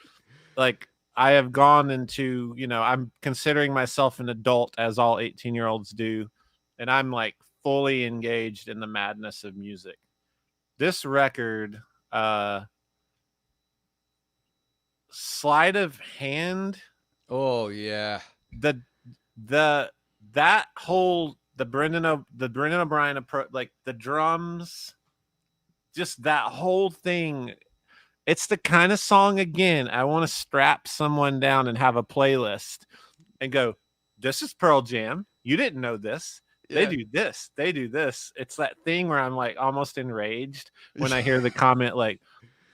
Like I have gone into, I'm considering myself an adult, as all 18-year-olds do, and I'm like fully engaged in the madness of music. This record, Sleight of Hand. Oh yeah. The Brendan O'Brien approach, like the drums, just that whole thing. It's the kind of song, again, I want to strap someone down and have a playlist and go, this is Pearl Jam. You didn't know this. They do this. They do this. It's that thing where I'm like almost enraged when I hear the comment like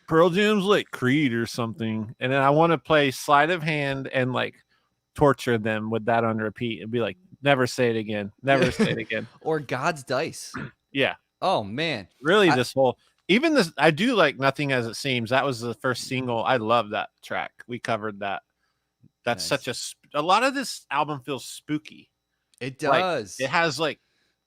Pearl Jam's like Creed or something. And then I want to play Sleight of Hand and like torture them with that on repeat and be like, never say it again. Never say it again. Or God's Dice. Yeah. Oh man. Really, I do like Nothing As It Seems. That was the first single. I love that track. We covered that. That's nice. A lot of this album feels spooky. It does. Like, it has like,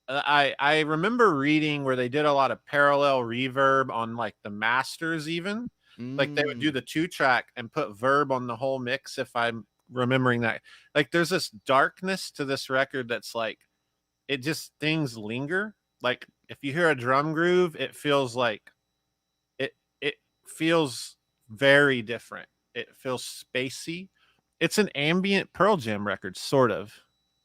I remember reading where they did a lot of parallel reverb on like the masters, even like they would do the 2-track and put verb on the whole mix. If I'm remembering that, like there's this darkness to this record that's like, it just, things linger. Like if you hear a drum groove, it feels like it feels very different. It feels spacey. It's an ambient Pearl Jam record, sort of.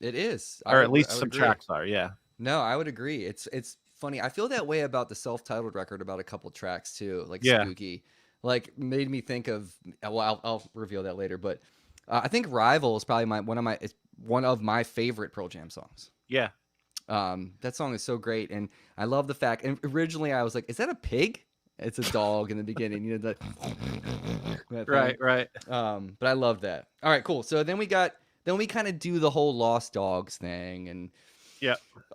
It is, or at least some tracks are. Yeah. No, I would agree. It's funny. I feel that way about the self-titled record about a couple tracks too, like spooky. Like made me think of. Well, I'll reveal that later. But I think "Rival" is probably one of my favorite Pearl Jam songs. Yeah. That song is so great, and I love the fact. And originally, I was like, "Is that a pig?" It's a dog in the beginning. That right. But I love that. All right, cool. So then we kind of do the whole Lost Dogs thing, and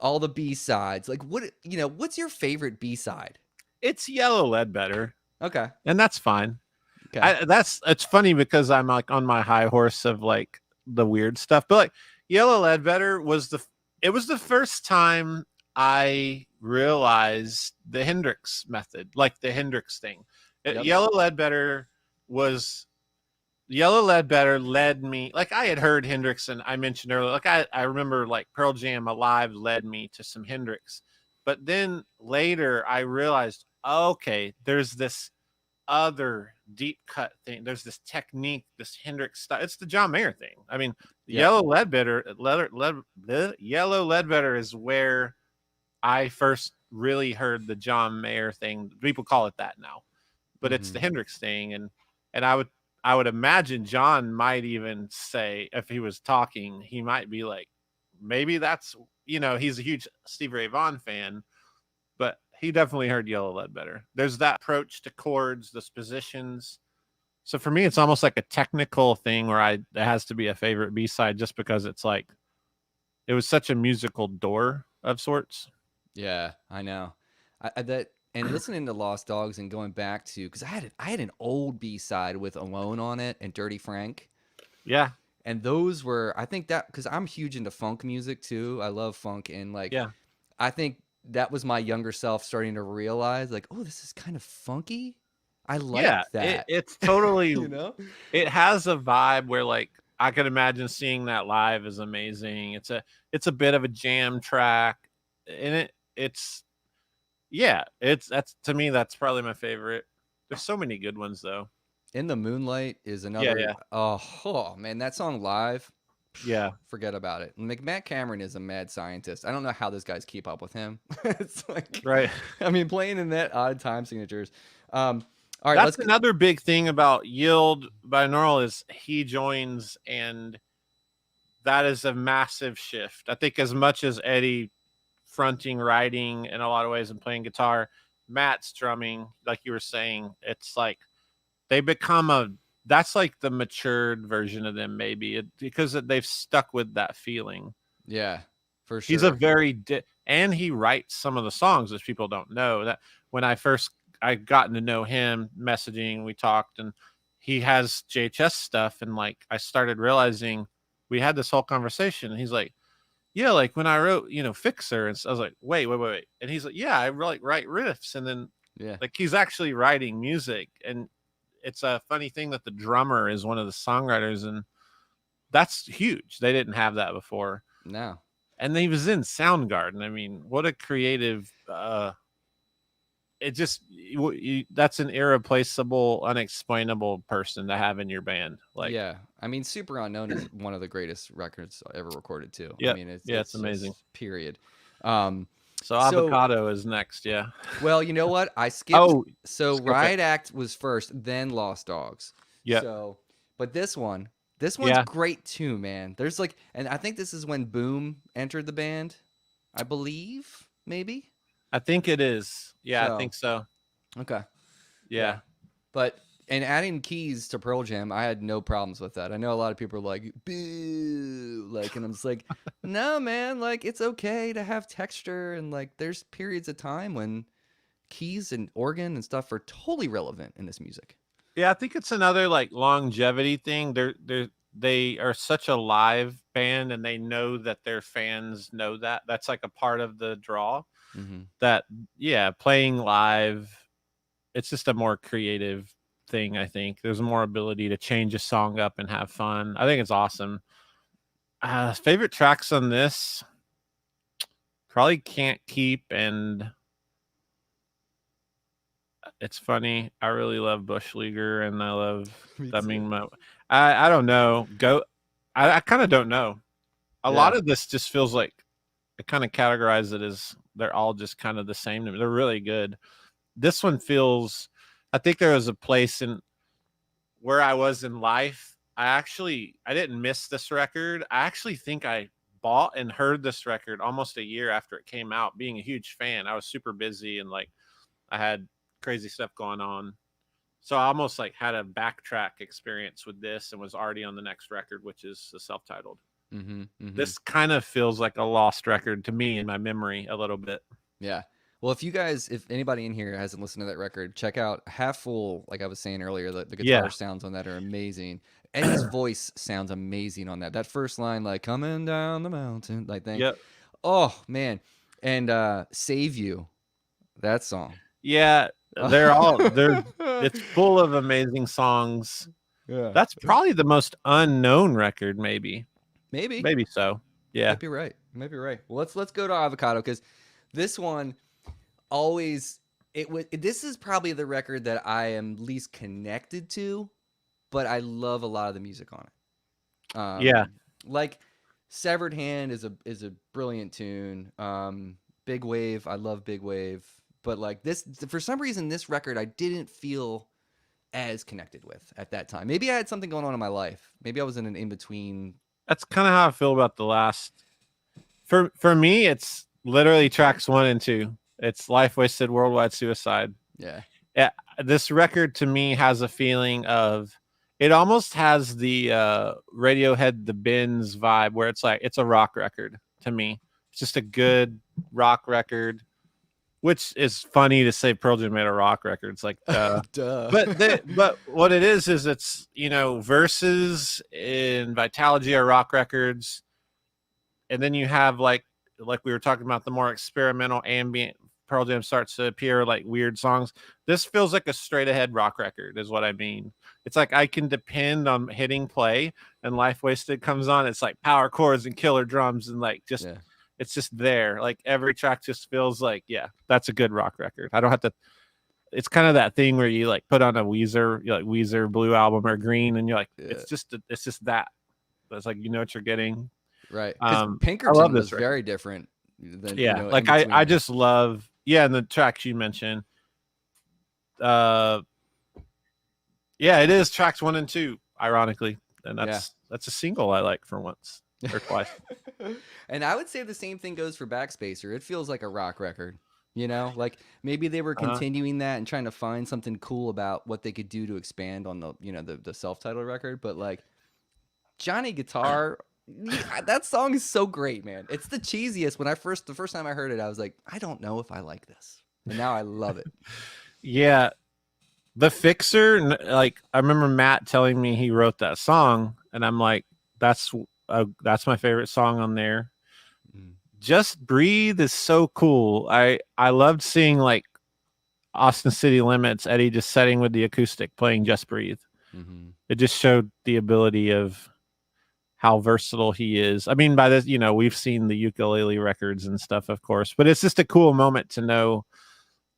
all the B-sides. Like what's your favorite B-side? It's Yellow Ledbetter. Okay. And that's fine. Okay. It's funny because I'm like on my high horse of like the weird stuff, but like Yellow Ledbetter was the first time I realized the Hendrix method, like the Hendrix thing. Yep. Yellow Ledbetter led me, like I had heard Hendrix, and I mentioned earlier, like I remember like Pearl Jam Alive led me to some Hendrix. But then later I realized, okay, there's this other deep cut thing. There's this technique, this Hendrix style. It's the John Mayer thing. I mean, Yellow Ledbetter is where I first really heard the John Mayer thing. People call it that now, but it's the Hendrix thing. And I would imagine John might even say, if he was talking, he might be like, maybe that's, he's a huge Stevie Ray Vaughan fan, but he definitely heard Yellow Ledbetter. There's that approach to chords, the positions, So for me, it's almost like a technical thing where it has to be a favorite B-side just because it's like it was such a musical door of sorts. Yeah, I know. And listening to Lost Dogs and going back to, because I had an old B-side with Alone on it and Dirty Frank. Yeah. And those were, I think that, because I'm huge into funk music too. I love funk. And like, Yeah. I think that was my younger self starting to realize, like, oh, this is kind of funky. I like that. It's totally, You know? it has a vibe where like I could imagine seeing that live is amazing. It's a bit of a jam track, and it's that's to me that's probably my favorite. There's so many good ones though. In the Moonlight is another. Yeah. Oh man, that song live. Yeah. Forget about it. Matt Cameron is a mad scientist. I don't know how those guys keep up with him. It's like, Right. I mean, playing in that odd time signatures. All right, that's another big thing about Yield Binaural is he joins, and that is a massive shift. I think as much as Eddie fronting, writing in a lot of ways and playing guitar, Matt's drumming, like you were saying, it's like they become that's like the matured version of them, maybe because they've stuck with that feeling. Yeah, for sure. He's a very and he writes some of the songs, which people don't know. That when I gotten to know him, messaging, we talked, and he has JHS stuff, and like I started realizing we had this whole conversation, and he's like, yeah, like when I wrote, Fixer, and I was like, wait, and he's like, yeah, I like write riffs, and then like he's actually writing music. And it's a funny thing that the drummer is one of the songwriters, and that's huge. They didn't have that before. No. And he was in Soundgarden. I mean, what a creative that's an irreplaceable, unexplainable person to have in your band. Like, yeah, I mean, Super Unknown is one of the greatest records ever recorded too. Yeah, I mean, it's amazing. Period. So Avocado is next. Yeah. Well, you know what? I skipped. Riot Act was first, then Lost Dogs. Yeah. So, but this one's great too, man. There's like, and I think this is when Boom entered the band. I believe, maybe. I think it is. Yeah, I think so. Okay. Yeah. But and adding keys to Pearl Jam, I had no problems with that. I know a lot of people are like, boo, like, and I'm just like, no, man, like it's okay to have texture, and like there's periods of time when keys and organ and stuff are totally relevant in this music. Yeah, I think it's another like longevity thing. They are such a live band, and they know that their fans know that. That's like a part of the draw. Mm-hmm. That playing live, it's just a more creative thing. I think there's more ability to change a song up and have fun. I think it's awesome. Favorite tracks on this, probably Can't Keep, and it's funny, I really love Bush Leaguer, and I love I don't know, I kind of don't know. A lot of this just feels like I kind of categorize it as they're all just kind of the same to me. They're really good. This one feels, I think there was a place in where I was in life. I didn't miss this record. I actually think I bought and heard this record almost a year after it came out, being a huge fan. I was super busy, and like I had crazy stuff going on. So I almost like had a backtrack experience with this and was already on the next record, which is the self-titled. Mm-hmm, mm-hmm. This kind of feels like a lost record to me in my memory a little bit. Yeah. Well, if anybody in here hasn't listened to that record, check out Half Full. Like I was saying earlier, the guitar sounds on that are amazing. Eddie's voice sounds amazing on that. That first line, like coming down the mountain, like thing. Yep. Oh man. And Save You, that song. Yeah. It's full of amazing songs. Yeah. That's probably the most unknown record, maybe so. Yeah. Might be right. Well, let's go to Avocado, because this one this is probably the record that I am least connected to, but I love a lot of the music on it. Like Severed Hand is a brilliant tune. Big Wave, I love Big Wave, but like this, for some reason, this record I didn't feel as connected with at that time. Maybe I had something going on in my life. Maybe I was in an in-between. That's kind of how I feel about the last. For me, it's literally tracks 1 and 2. It's Life Wasted, Worldwide Suicide. Yeah. This record to me has a feeling of It almost has the Radiohead The Bins vibe, where it's like it's a rock record to me. It's just a good rock record, which is funny to say Pearl Jam made a rock record. It's like, Duh. but what it is it's, you know, Versus and Vitalogy are rock records, and then you have like we were talking about, the more experimental ambient Pearl Jam starts to appear, like weird songs. This feels like a straight ahead rock record is what I mean. It's like I can depend on hitting play and Life Wasted comes on. It's like power chords and killer drums and like just it's just there. Like every track just feels like, yeah, that's a good rock record. I don't have to. It's kind of that thing where you like put on a Weezer, you like Weezer Blue Album or Green, and you're like, it's just that. It's like, you know what you're getting. Right. Pinkerton was very different than, like I just love, and the tracks you mentioned. It is tracks 1 and 2, ironically. And that's a single I like for once or twice. And I would say the same thing goes for Backspacer. It feels like a rock record, you know, like maybe they were continuing that and trying to find something cool about what they could do to expand on the, you know, the self-titled record. But like Johnny Guitar, that song is so great, man. It's the cheesiest. When the first time I heard it, I was like, I don't know if I like this. And now I love it. Yeah. The Fixer, like I remember Matt telling me he wrote that song, and I'm like, that's my favorite song on there. Just Breathe is so cool. I loved seeing like Austin City Limits, Eddie just setting with the acoustic playing Just Breathe. It just showed the ability of how versatile he is. I mean, by this, you know, we've seen the ukulele records and stuff, of course, but it's just a cool moment to know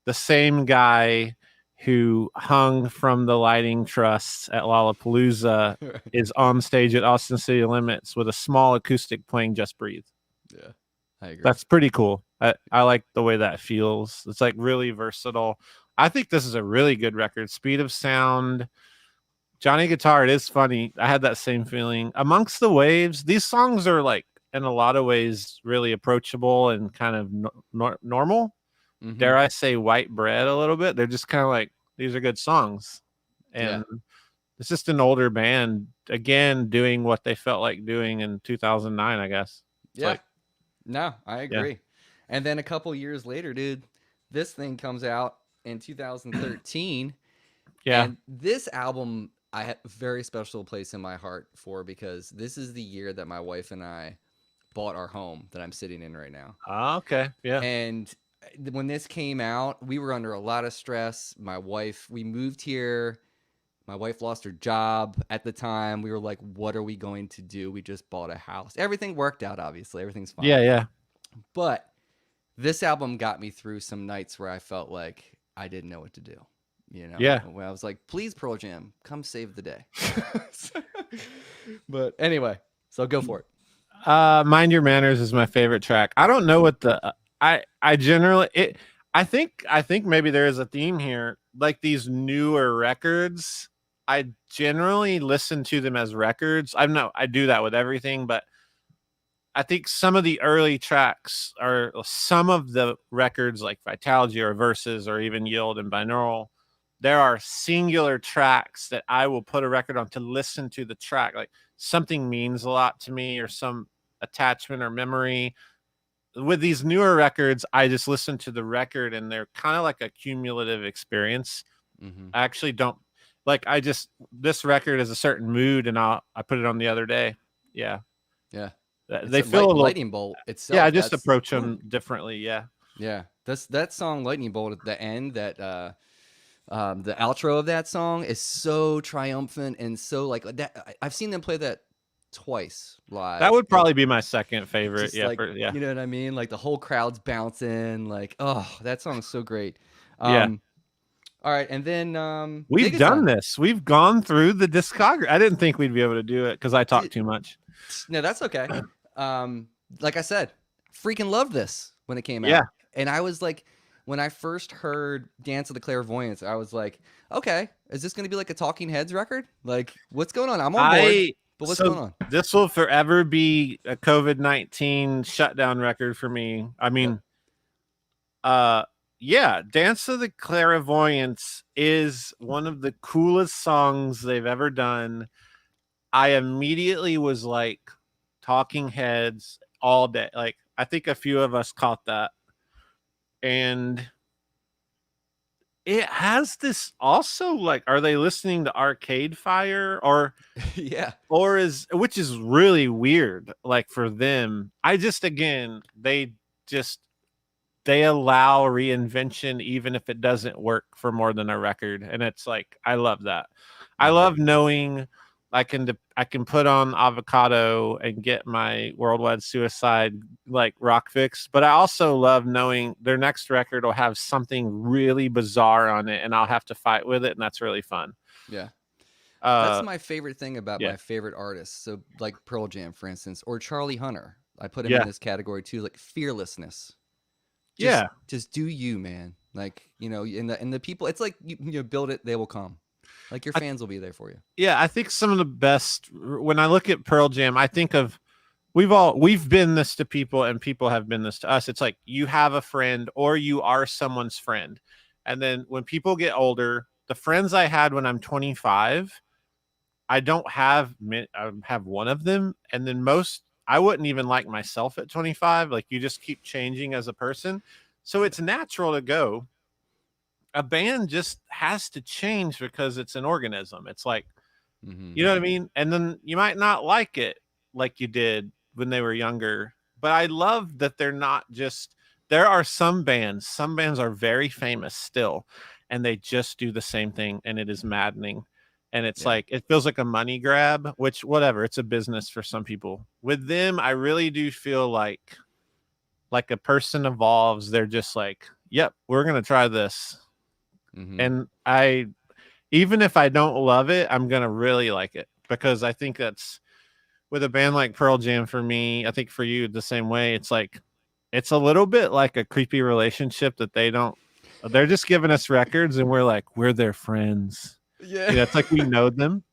the same guy who hung from the lighting truss at Lollapalooza is on stage at Austin City Limits with a small acoustic playing Just Breathe. Yeah, I agree. That's pretty cool. I like the way that feels. It's like really versatile. I think this is a really good record. Speed of sound. Johnny Guitar, it is funny. I had that same feeling. Amongst the Waves, these songs are like, in a lot of ways, really approachable and kind of normal. Dare I say white bread a little bit? They're just kind of like, these are good songs. And it's just an older band, again, doing what they felt like doing in 2009, I guess. No, I agree. Yeah. And then a couple years later, dude, this thing comes out in 2013. And this album I have a very special place in my heart for, because this is the year that my wife and I bought our home that I'm sitting in right now. Okay. Yeah. And when this came out, we were under a lot of stress. We moved here. My wife lost her job at the time. We were like, what are we going to do? We just bought a house. Everything worked out, obviously. Everything's fine. Yeah. But this album got me through some nights where I felt like I didn't know what to do. You know, when I was like, please, Pearl Jam, come save the day. But anyway, so go for it. Mind Your Manners is my favorite track. I don't know what I generally, I think maybe there is a theme here. Like these newer records, I generally listen to them as records. I do that with everything, but I think some of the early tracks are some of the records like Vitalogy or Versus or even Yield and Binaural. There are singular tracks that I will put a record on to listen to the track. Like something means a lot to me or some attachment or memory. With these newer records, I just listen to the record and they're kind of like a cumulative experience. I actually don't like, this record is a certain mood and I put it on the other day. Yeah. They feel a little, Lightning Bolt itself. Yeah. I just approach them differently. Yeah. Yeah. That song Lightning Bolt at the end, that, the outro of that song is so triumphant and so like that. I've seen them play that twice live. That would probably be my second favorite. You know what I mean? Like the whole crowd's bouncing. Like, oh, that song is so great. All right, and then we've done this. We've gone through the discography. I didn't think we'd be able to do it because I talk too much. No, that's okay. Like I said, freaking loved this when it came out. Yeah, and I was like, when I first heard Dance of the Clairvoyance, I was like, okay, is this going to be like a Talking Heads record? Like, what's going on? I'm on board, but what's going on? This will forever be a COVID-19 shutdown record for me. I mean, yeah, Dance of the Clairvoyance is one of the coolest songs they've ever done. I immediately was like Talking Heads all day. Like I think a few of us caught that. And it has this also like, are they listening to Arcade Fire or Yeah. or is, which is really weird, like for them. I just, again, they allow reinvention even if it doesn't work for more than a record, and it's like I love that. I love knowing I can put on Avocado and get my Worldwide Suicide like rock fix, but I also love knowing their next record will have something really bizarre on it and I'll have to fight with it, and that's really fun. Yeah. That's my favorite thing about yeah. my favorite artists. So like Pearl Jam, for instance, or Charlie Hunter. I put him Yeah. in this category too, like fearlessness. Just do you, man. Like, you know, and the people, it's like you build it, they will come. Like your fans will be there for you. Yeah, I think some of the best, when I look at Pearl Jam, I think of, we've been this to people and people have been this to us. It's like you have a friend or you are someone's friend. And then when people get older, the friends I had when I'm 25, I don't have, I have one of them. And then I wouldn't even like myself at 25. Like you just keep changing as a person. So it's natural to go. A band just has to change because it's an organism. It's like, you know what I mean? And then you might not like it like you did when they were younger, but I love that they're not just, there are some bands are very famous still, and they just do the same thing, and it is maddening. And it's like, it feels like a money grab, which whatever, it's a business for some people. With them, I really do feel like a person evolves. They're just like, yep, we're going to try this. And even if I don't love it, I'm going to really like it, because I think that's, with a band like Pearl Jam, for me, I think for you the same way, it's like, it's a little bit like a creepy relationship that they're just giving us records and we're like, we're their friends. Yeah. You know, it's like we know them.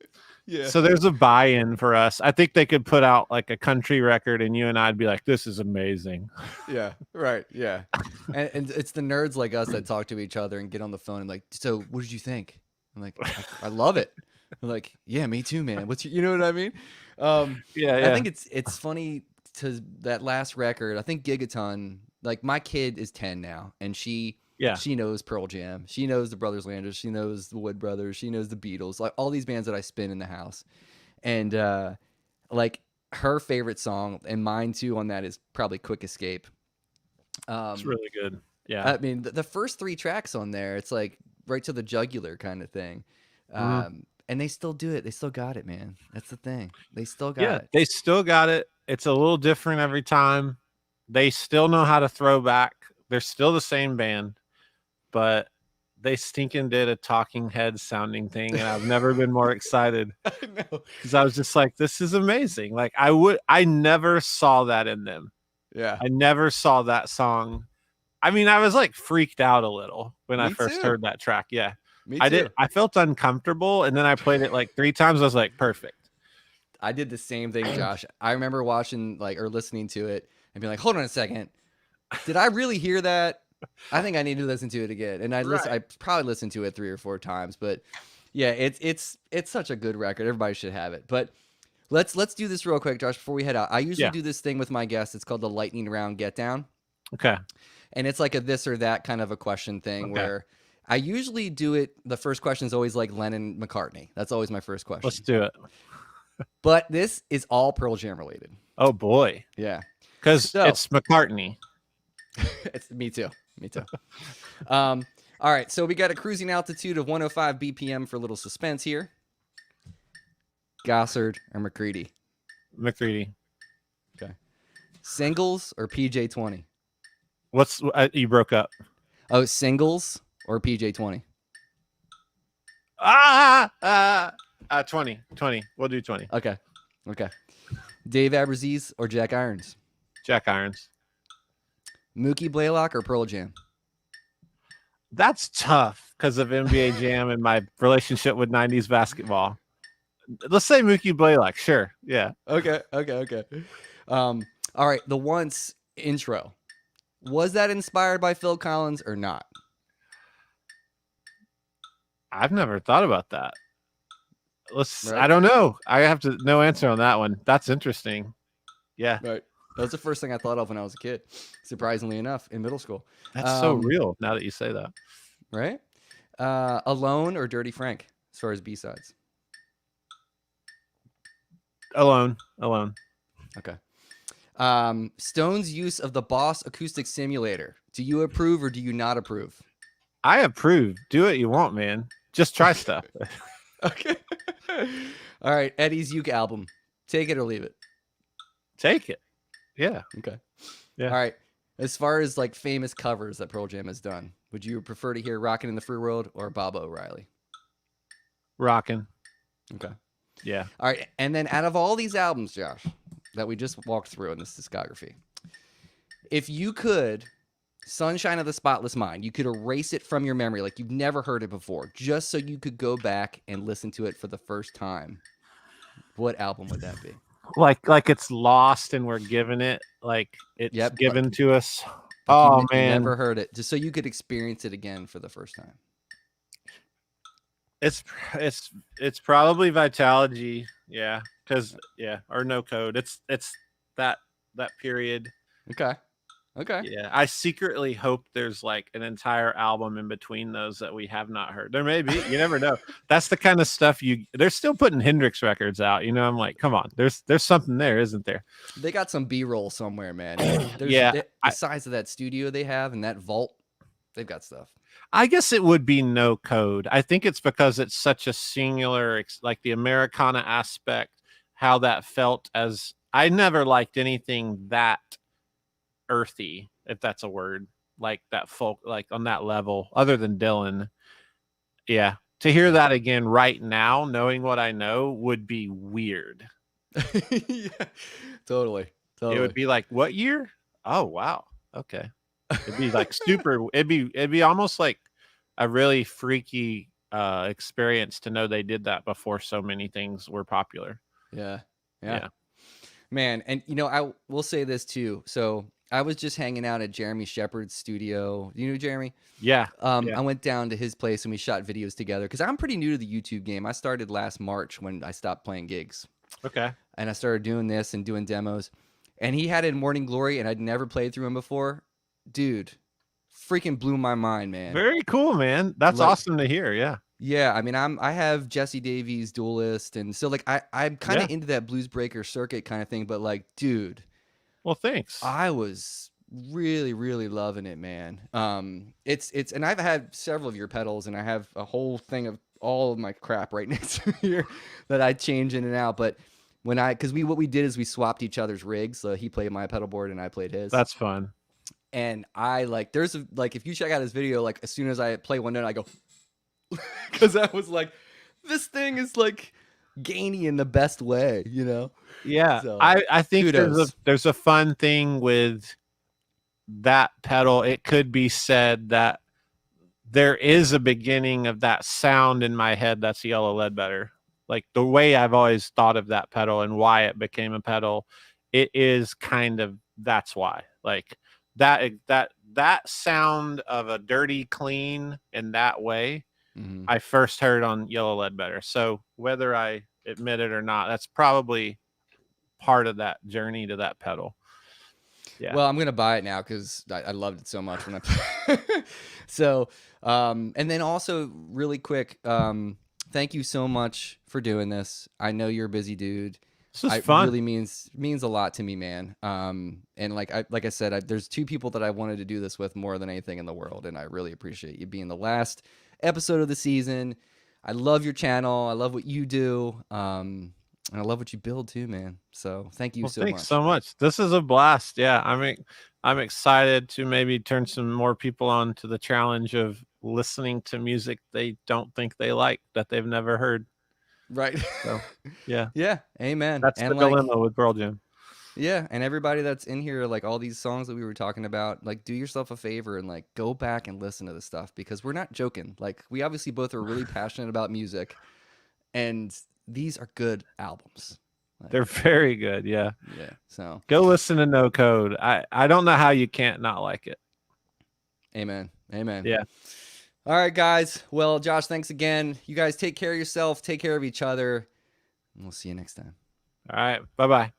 Yeah. So there's a buy-in for us. I think they could put out like a country record and you and I'd be like, this is amazing. Yeah. Right. Yeah. and it's the nerds like us that talk to each other and get on the phone and like, so what did you think? I'm like, I love it. I'm like, yeah, me too, man. You know what I mean? I think it's funny to that last record. I think Gigaton, like my kid is 10 now and she knows Pearl Jam. She knows the Brothers Landers. She knows the Wood Brothers. She knows the Beatles, like all these bands that I spin in the house. And like her favorite song and mine too on that is probably Quick Escape. It's really good. Yeah. I mean, the first 3 tracks on there, it's like right to the jugular kind of thing. And they still do it. They still got it, man. That's the thing. They still got it. They still got it. It's a little different every time. They still know how to throw back. They're still the same band, but they stinking did a Talking Heads sounding thing, and I've never been more excited. I know. Because I was just like, this is amazing. Like I never saw that in them. Yeah. I never saw that song. I mean, I was like freaked out a little when I first heard that track. Yeah. Me too. I did. I felt uncomfortable, and then I played it like 3 times. I was like, perfect. I did the same thing, Josh. I remember watching or listening to it and being like, hold on a second. Did I really hear that? I think I need to listen to it again. And I probably listened to it 3 or 4 times, but yeah, it's such a good record. Everybody should have it. But let's do this real quick, Josh, before we head out. I usually do this thing with my guests. It's called the lightning round get down. Okay. And it's like a this or that kind of a question thing where I usually do it. The first question is always like Lennon McCartney. That's always my first question. Let's do it. But this is all Pearl Jam related. Oh boy. Yeah. Because it's McCartney. It's me too. All right. So we got a cruising altitude of 105 BPM for a little suspense here. Gossard or McCready? McCready. Okay. Singles or PJ20? What's you broke up? Oh, singles or PJ20? 20. We'll do 20. Okay. Dave Aberzies or Jack Irons? Jack Irons. Mookie Blaylock or Pearl Jam? That's tough because of NBA Jam and my relationship with 90s basketball. Let's say Mookie Blaylock. Sure. Yeah. Okay. All right. The Once intro. Was that inspired by Phil Collins or not? I've never thought about that. Right. I don't know. I have to no answer on that one. That's interesting. Yeah. Right. That was the first thing I thought of when I was a kid, surprisingly enough, in middle school. That's so real now that you say that. Right? Alone or Dirty Frank as far as B-sides? Alone. Okay. Stone's use of the Boss acoustic simulator. Do you approve or do you not approve? I approve. Do what you want, man. Just try stuff. Okay. All right. Eddie's Uke album. Take it or leave it. Take it. Yeah. Okay. Yeah. All right. As far as like famous covers that Pearl Jam has done, would you prefer to hear Rockin' in the Free World or Baba O'Reilly? Rockin'. Okay. Yeah. All right. And then out of all these albums, Josh, that we just walked through in this discography, if you could, Sunshine of the Spotless Mind, you could erase it from your memory like you've never heard it before, just so you could go back and listen to it for the first time, what album would that be? Like it's lost and we're given it, like it's given to us. Oh man, never heard it, just so you could experience it again for the first time. It's probably Vitalogy, yeah, because or No Code. It's that period. Okay. Yeah, I secretly hope there's like an entire album in between those that we have not heard. There may be. You never know. That's the kind of stuff they're still putting Hendrix records out. You know, I'm like, come on, there's something there, isn't there? They got some B-roll somewhere, man. The size of that studio they have and that vault, they've got stuff. I guess it would be No Code. I think it's because it's such a singular, like the Americana aspect, how that felt as I never liked anything that earthy, if that's a word, like that folk, like on that level, other than Dylan. Yeah. To hear that again right now, knowing what I know, would be weird. Yeah, totally. It would be like, what year? Oh, wow. Okay. It'd be like super, it'd be almost like a really freaky experience to know they did that before so many things were popular. Yeah. Man, and you know, I will say this too. So I was just hanging out at Jeremy Shepard's studio. You know Jeremy? Yeah. I went down to his place and we shot videos together because I'm pretty new to the YouTube game. I started last March when I stopped playing gigs. Okay. And I started doing this and doing demos. And he had it in Morning Glory and I'd never played through him before. Dude, freaking blew my mind, man. Very cool, man. That's awesome to hear. Yeah. Yeah, I mean, I have Jesse Davies Duelist, and so like I'm kind of into that blues breaker circuit kind of thing, but like, dude, well, thanks. I was really, really loving it, man. It's and I've had several of your pedals, and I have a whole thing of all of my crap right next to here that I change in and out. But when what we did is we swapped each other's rigs, so he played my pedal board and I played his. That's fun. And I like, if you check out his video, like as soon as I play one note, I go. Because I was like, this thing is like gainy in the best way, you know? Yeah. So, I think there's a fun thing with that pedal. It could be said that there is a beginning of that sound in my head that's Yellow Ledbetter. Like the way I've always thought of that pedal and why it became a pedal, it is kind of, that's why. Like that sound of a dirty clean in that way, I first heard on Yellow Ledbetter. So whether I admit it or not, that's probably part of that journey to that pedal. Yeah. Well, I'm going to buy it now because I loved it so much when I So, and then also really quick, thank you so much for doing this. I know you're a busy dude. This is fun. It really means a lot to me, man. And like I said, there's two people that I wanted to do this with more than anything in the world, and I really appreciate you being the last episode of the season. I love your channel. I love what you do. And I love what you build too, man. So thank you so much. Thanks so much. This is a blast. Yeah, I'm excited to maybe turn some more people on to the challenge of listening to music they don't think they like, that they've never heard. Right. So, yeah. Yeah. Amen. That's the dilemma with Pearl Jam. Yeah, and everybody that's in here, like all these songs that we were talking about, like do yourself a favor and like go back and listen to this stuff because we're not joking. Like we obviously both are really passionate about music, and these are good albums. Like, they're very good. Yeah. Yeah. So go listen to No Code. I don't know how you can't not like it. Amen. Yeah. All right, guys. Well, Josh, thanks again. You guys take care of yourself, take care of each other, and we'll see you next time. All right. Bye-bye.